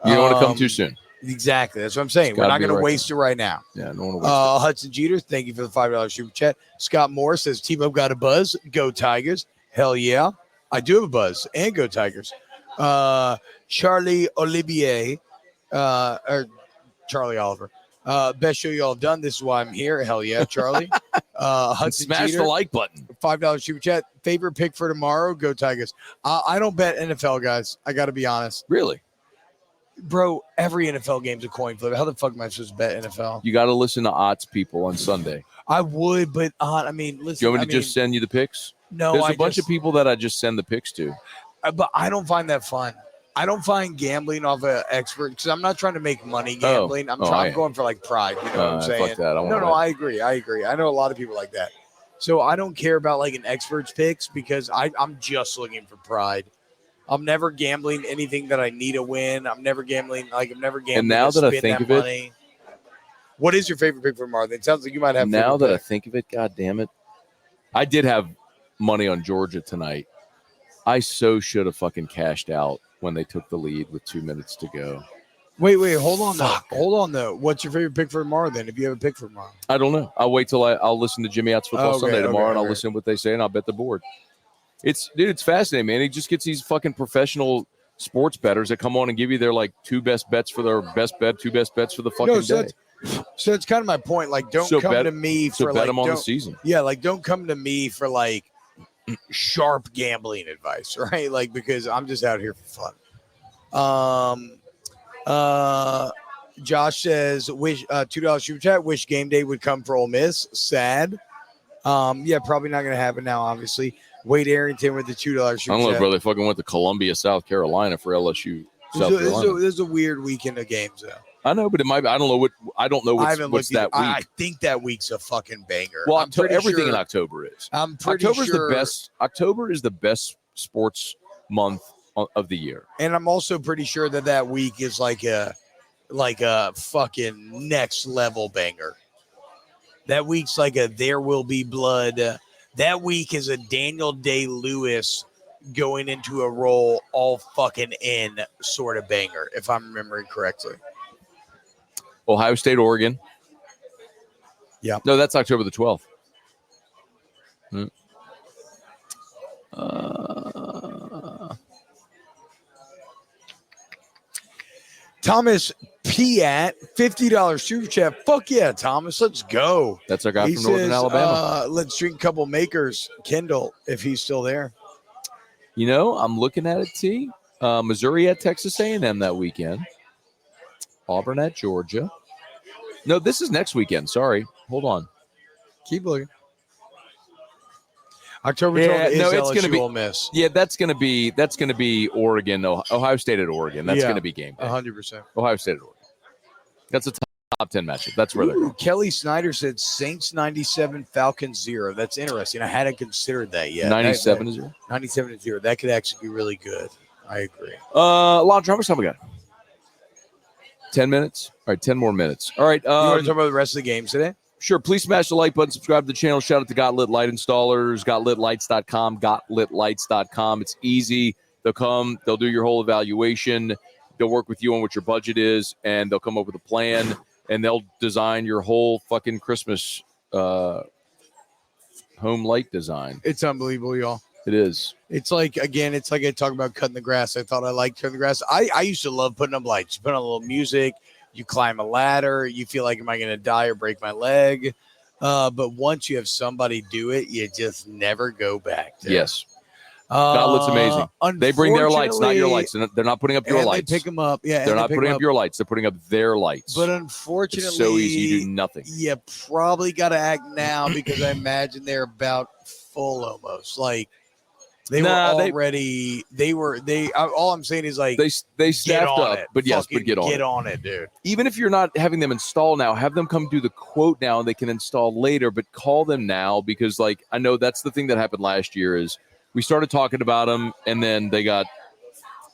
You don't want to come too soon. Exactly. That's what I'm saying. We're gotta not be going to right waste it right now. Yeah, I don't want to waste Hudson Jeter, thank you for the $5 super chat. Scott Moore says, T-Bob got a buzz. Go Tigers. Hell yeah. I do have a buzz. And go Tigers. Charlie Olivier, or Charlie Oliver. Best show y'all have done. This is why I'm here. Hell yeah, Charlie. Hudson Smash Jeter, the like button. $5 super chat. Favorite pick for tomorrow? Go Tigers. I don't bet NFL, guys. I got to be honest. Really? Bro, every NFL game's a coin flip. How the fuck am I supposed to bet NFL? You got to listen to odds people on Sunday. I would, but I mean, listen. Do you want me to just send you the picks? No, There's a bunch of people that I just send the picks to. But I don't find that fun. I don't find gambling off an expert because I'm not trying to make money gambling. I'm going for like pride. You know what I'm saying? Fuck that. I agree. I know a lot of people like that. So I don't care about like an expert's picks because I'm just looking for pride. I'm never gambling anything that I need to win. I'm never gambling. And now that I think of it, what is your favorite pick for Martha? It sounds like you might have. Now that I think of it, God damn it, I did have money on Georgia tonight. I so should have fucking cashed out when they took the lead with 2 minutes to go. Wait, hold on though. What's your favorite pick for tomorrow then? If you have a pick for tomorrow, I don't know. I'll wait till I'll listen to Jimmy Ott's Football Sunday tomorrow, and I'll listen to what they say, and I'll bet the board. It's fascinating, man. He just gets these fucking professional sports bettors that come on and give you their like two best bets for their best bet, two best bets for the fucking day. So it's kind of my point. Like, don't come to me for bet like them on the season. Yeah, like don't come to me for like sharp gambling advice, right? Like because I'm just out here for fun. Josh says, "Wish $2 super chat. Wish game day would come for Ole Miss. Sad. Yeah, probably not gonna happen now. Obviously, Wade Arrington with the $2 super chat. I don't know, bro. They fucking went to Columbia, South Carolina for LSU. This is a weird weekend of games, though. I know, but it might. I don't know what's that week. I think that week's a fucking banger. Well, everything in October is. I'm pretty October's sure the best. October is the best sports month of the year, and I'm also pretty sure that week is like a fucking next level banger. That week's like a There Will Be Blood. That week is a Daniel Day-Lewis going into a role all fucking in sort of banger, if I'm remembering correctly. Ohio State, Oregon. Yeah. No, that's October the 12th. Thomas Piat, $50 super chat. Fuck yeah, Thomas. Let's go. That's our guy from Northern Alabama. Let's drink a couple makers. Kendall, if he's still there. You know, I'm looking at it, T. Missouri at Texas A&M that weekend. Auburn at Georgia. No, this is next weekend. Sorry. Hold on. Keep looking. October 12th is it's going to be Ole Miss. Yeah, that's going to be Oregon. Ohio State at Oregon. That's going to be game day. 100%. Ohio State at Oregon. That's a top 10 matchup. That's where they're going. Kelly Snyder said Saints 97, Falcons 0. That's interesting. I hadn't considered that yet. 97-0. 97-0. That could actually be really good. I agree. A lot of drama stuff we got. 10 minutes? All right, 10 more minutes. All right. You want to talk about the rest of the games today? Sure. Please smash the like button, subscribe to the channel. Shout out to Got Lit Light installers, gotlitlights.com, gotlitlights.com. It's easy. They'll come, they'll do your whole evaluation. They'll work with you on what your budget is, and they'll come up with a plan, and they'll design your whole fucking Christmas home light design. It's unbelievable, y'all. It is. It's like, again, it's like I talk about cutting the grass. I thought I liked cutting the grass. I used to love putting up lights. You put on a little music. You climb a ladder. You feel like, am I going to die or break my leg? But once you have somebody do it, you just never go back. Yes. God, it's amazing. They bring their lights, not your lights. They're not putting up your lights. They pick them up. Yeah, they're not putting up your lights. They're putting up their lights. But unfortunately, it's so easy. You do nothing. You probably got to act now because I imagine they're about full almost. Like they were already. All I'm saying is like they staffed up. But yes, but get on it, dude. Even if you're not having them install now, have them come do the quote now, and they can install later. But call them now because, like, I know that's the thing that happened last year is. We started talking about them, and then they got.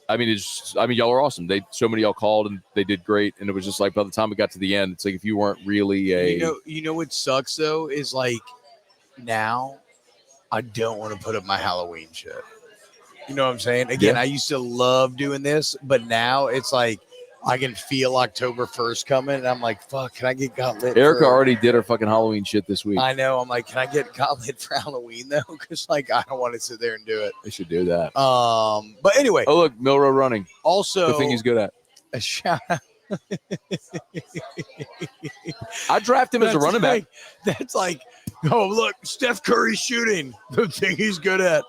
Y'all are awesome. So many of y'all called, and they did great. And it was just like by the time we got to the end, it's like if you weren't really you know what sucks though is like now, I don't want to put up my Halloween shit. You know what I'm saying? Again, I used to love doing this, but now it's like I can feel October 1st coming, and I'm like, fuck, can I get got lit? Erica already did her fucking Halloween shit this week. I know. I'm like, can I get got lit for Halloween though? Because like I don't want to sit there and do it. They should do that. But anyway. Oh look, Milrow running. Also, the thing he's good at. A shout out. I draft him as a running back. That's like, oh look, Steph Curry shooting. The thing he's good at.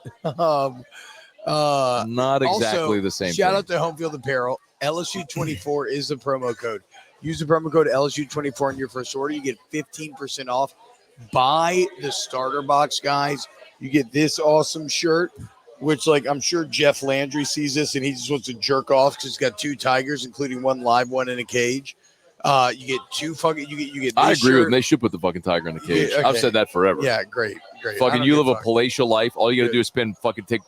Not exactly also, the same. Shout out to Home Field Apparel. LSU24 is the promo code. Use the promo code LSU24 in your first order. You get 15% off. Buy the starter box, guys. You get this awesome shirt, which, like, I'm sure Jeff Landry sees this and he just wants to jerk off because it's got 2 tigers, including one live one in a cage. You get 2 fucking. You get. This I agree shirt. with them. They should put the fucking tiger in the cage. Yeah, okay. I've said that forever. Yeah, great. Fucking, you live a palatial life. All you got to do is spend fucking take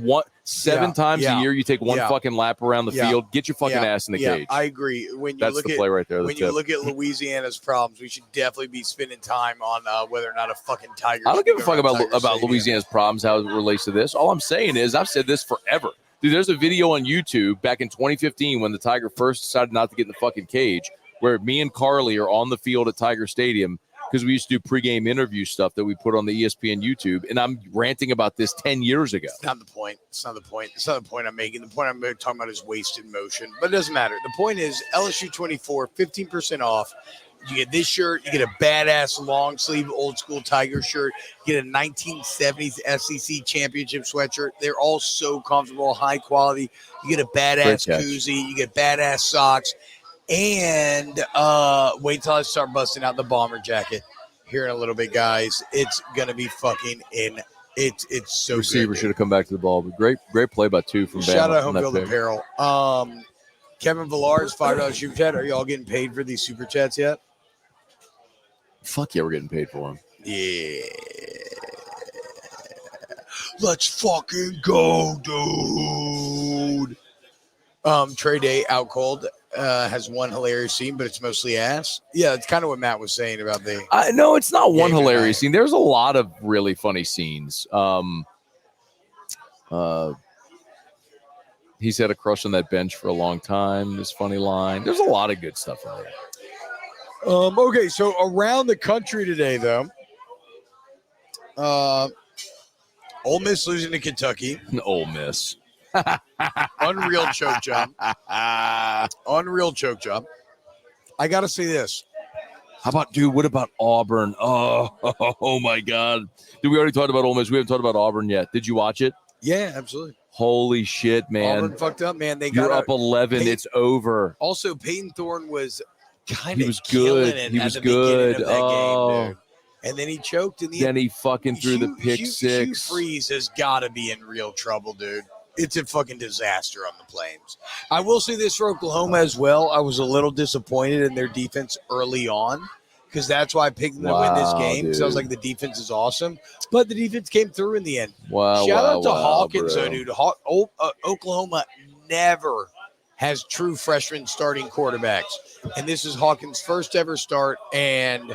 one 7 times a year. You take one fucking lap around the field. Get your fucking ass in the cage. I agree. When you That's look the at play right there. When you look at Louisiana's problems, we should definitely be spending time on whether or not a fucking tiger. I don't give a fuck about Louisiana's problems, how it relates to this. All I'm saying is I've said this forever. Dude, there's a video on YouTube back in 2015 when the Tiger first decided not to get in the fucking cage, where me and Carly are on the field at Tiger Stadium. Because we used to do pregame interview stuff that we put on the ESPN YouTube, and I'm ranting about this 10 years ago. It's not the point. It's not the point I'm making. The point I'm talking about is wasted motion, but it doesn't matter. The point is LSU24, 15% off. You get this shirt. You get a badass long sleeve old school Tiger shirt. You get a 1970s SEC championship sweatshirt. They're all so comfortable, high quality. You get a badass koozie. You get badass socks. And wait till I start busting out the bomber jacket here in a little bit, guys. It's gonna be fucking in. It's so good. Receiver should have come back to the ball, but great play by 2 from Bama. Shout out Home Field Apparel. Kevin Villar's $5 super chat. Are y'all getting paid for these super chats yet? Fuck yeah, we're getting paid for them. Yeah. Let's fucking go, dude. Trey Day out cold. Has one hilarious scene, but it's mostly ass. Yeah, it's kind of what Matt was saying about the. No, it's not one hilarious scene. There's a lot of really funny scenes. He's had a crush on that bench for a long time. This funny line. There's a lot of good stuff in there. Okay, so around the country today, though, Ole Miss losing to Kentucky. Ole Miss. Unreal choke job. Unreal choke job. I got to say this. How about, dude, what about Auburn? Oh, my God. Dude, we already talked about Ole Miss. We haven't talked about Auburn yet. Did you watch it? Yeah, absolutely. Holy shit, man. Auburn fucked up, man. You're up 11. It's over. Also, Peyton Thorne was kind of good. He was good. Game, dude. And then he choked in the end. Then he fucking threw the pick six. Hugh Freeze has got to be in real trouble, dude. It's a fucking disaster on the Flames. I will say this for Oklahoma as well. I was a little disappointed in their defense early on because that's why I picked them to win this game. Because I was like, the defense is awesome. But the defense came through in the end. Shout out to Hawkins, though, dude. Oklahoma never, has true freshman starting quarterbacks. And this is Hawkins' first ever start. And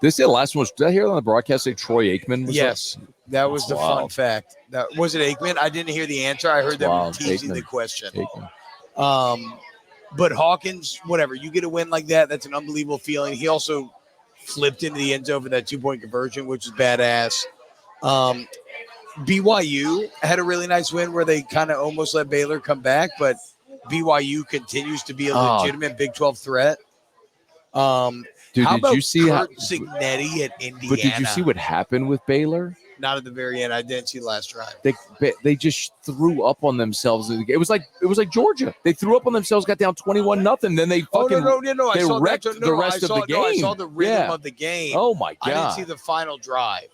This is the last one. Did I hear on the broadcast say Troy Aikman? Was yes, that was the fun wild. fact. That was it Aikman? I didn't hear the answer. I heard them wild. teasing Aikman. the question. Aikman. But Hawkins, whatever, you get a win like that, that's an unbelievable feeling. He also flipped into the end zone for that 2-point conversion, which is badass. BYU had a really nice win where they kind of almost let Baylor come back, but BYU continues to be a legitimate Big 12 threat. Dude, how did about you see Kurt Cignetti at Indiana? But did you see what happened with Baylor? Not at the very end. I didn't see the last drive. They just threw up on themselves. It was like Georgia. They threw up on themselves, got down 21-0. Then they fucking no. they I saw wrecked that. the rest of the game. No, I saw the rhythm of the game. Oh my god! I didn't see the final drive.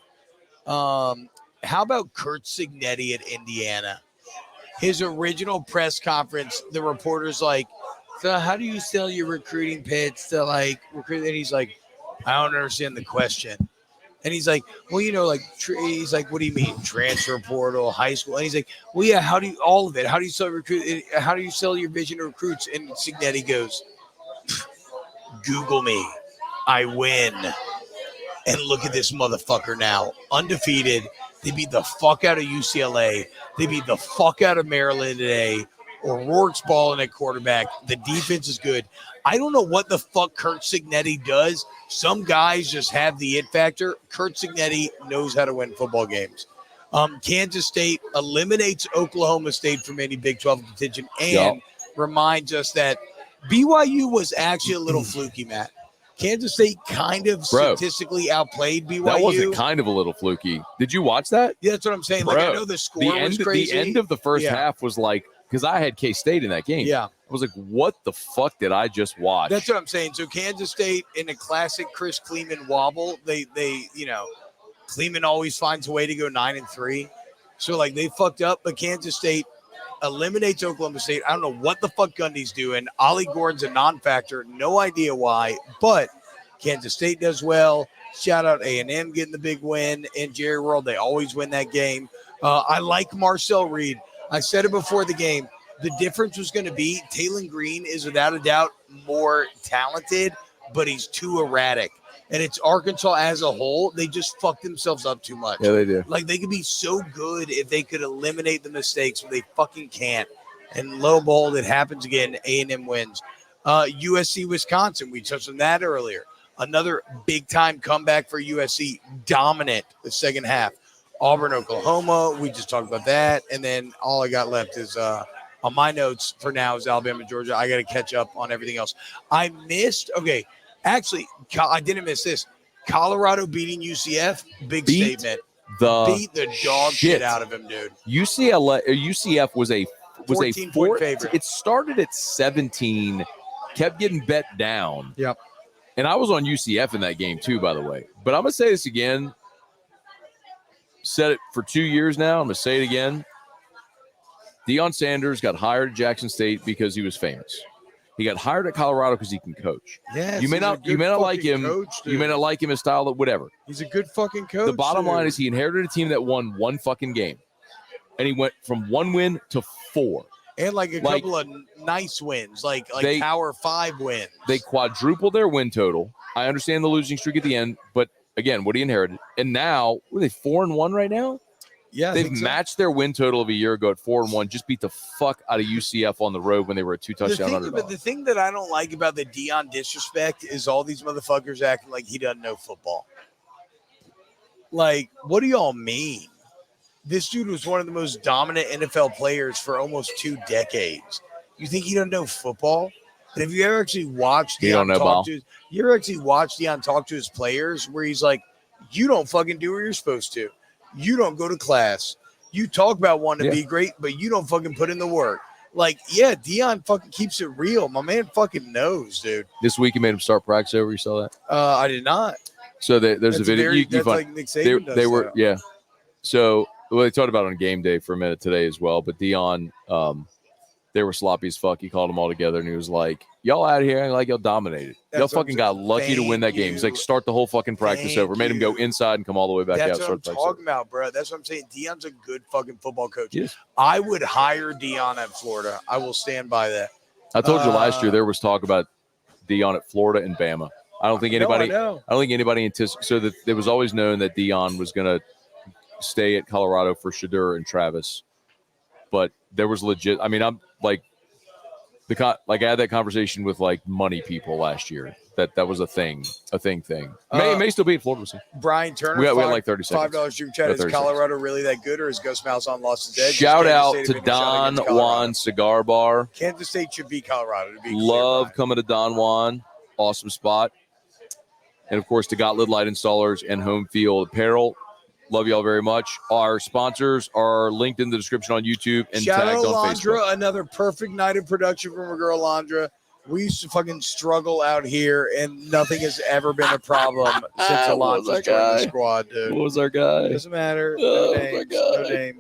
How about Kurt Cignetti at Indiana? His original press conference, the reporter's like, so how do you sell your recruiting pitch to like recruit? And he's like, I don't understand the question. And he's like, well, he's like, what do you mean? Transfer portal, high school? And he's like, well, yeah, how do you, all of it? How do you sell recruit? How do you sell your vision to recruits? And Cignetti goes, Google me. I win. And look at this motherfucker now. Undefeated. They beat the fuck out of UCLA. They beat the fuck out of Maryland today. O'Rourke's balling at quarterback. The defense is good. I don't know what the fuck Kurt Cignetti does. Some guys just have the it factor. Kurt Cignetti knows how to win football games. Kansas State eliminates Oklahoma State from any Big 12 contention and reminds us that BYU was actually a little fluky, Matt. Kansas State kind of statistically outplayed BYU. That wasn't kind of a little fluky. Did you watch that? Yeah, that's what I'm saying. Like, I know the score was crazy. The end of the first half was like, because I had K-State in that game. Yeah. I was like, what the fuck did I just watch? That's what I'm saying. So Kansas State in a classic Chris Kleeman wobble, they Kleeman always finds a way to go 9-3. So like they fucked up, but Kansas State eliminates Oklahoma State. I don't know what the fuck Gundy's doing. Ollie Gordon's a non-factor. No idea why, but Kansas State does well. Shout out A&M getting the big win in Jerry World. They always win that game. I like Marcel Reed. I said it before the game. The difference was going to be Taylon Green is without a doubt more talented, but he's too erratic. And it's Arkansas as a whole. They just fucked themselves up too much. Yeah, they do. Like they could be so good if they could eliminate the mistakes, but they fucking can't. And lo and behold, it happens again. A&M wins. USC, Wisconsin. We touched on that earlier. Another big time comeback for USC. Dominant the second half. Auburn, Oklahoma. We just talked about that. And then all I got left is on my notes for now is Alabama, Georgia. I got to catch up on everything else. I missed. Okay. Actually, I didn't miss this. Colorado beating UCF. Big statement. Beat the dog shit out of him, dude. UCF was a 14-point favorite. It started at 17, kept getting bet down. Yep. And I was on UCF in that game too, by the way. But I'm gonna say this again. Said it for 2 years now. I'm gonna say it again. Deion Sanders got hired at Jackson State because he was famous. He got hired at Colorado because he can coach. Yeah, you may not like him. Coach, you may not like him his style, whatever. He's a good fucking coach. The bottom line is he inherited a team that won one fucking game, and he went from 1 win to 4, and like a couple of nice wins, like Power 5 wins. They quadrupled their win total. I understand the losing streak at the end, but again, what he inherited, and now what are they 4-1 right now? Yeah, they've matched their win total of a year ago at 4-1. Just beat the fuck out of UCF on the road when they were a 2-touchdown underdog. But the thing that I don't like about the Deion disrespect is all these motherfuckers acting like he doesn't know football. Like, what do y'all mean? This dude was one of the most dominant NFL players for almost 2 decades. You think he doesn't know football? And if you ever actually watched Deion talk to his players, where he's like, "You don't fucking do what you're supposed to. You don't go to class. You talk about wanting to be great, but you don't fucking put in the work." Like, yeah, Deion fucking keeps it real. My man fucking knows, dude. This week he made him start practice over. You saw that? I did not. So there's a video. That's like Nick Saban they were, yeah. So they talked about it on game day for a minute today as well. But Deion, they were sloppy as fuck. He called them all together, and he was like, y'all out here, like y'all dominated. Y'all That's what fucking I'm got saying. lucky to win that Thank game. He's like, you. start the whole fucking practice Thank over. Made him go you. inside and come all the way back That's out. what I'm Start practice talking over. about, bro. That's what I'm saying. Dion's a good fucking football coach. Yes. I would hire Dion at Florida. I will stand by that. I told you last year there was talk about Dion at Florida and Bama. I don't think anybody. No, I don't think anybody anticipated. So that it was always known that Dion was going to stay at Colorado for Shadur and Travis, but there was legit. I mean, I'm like I had that conversation with like money people last year. That was a thing. May still be in Florida. So. Brian Turner. We got like 30 seconds. $5 super chat. Is Colorado really that good, or is Ghost Mouse lost his edge? Shout out to Don Juan Cigar Bar. Kansas State should beat Colorado. To be Love clear, coming to Don Juan. Awesome spot. And of course, to Gottlieb Light Installers and Home Field Apparel. Love y'all very much. Our sponsors are linked in the description on YouTube and shout tagged out on Landra, Facebook. another perfect night of production from our girl Landra. We used to fucking struggle out here, and nothing has ever been a problem since Alonso joined the squad, dude. What was our guy? Doesn't matter. Oh, No names. No names.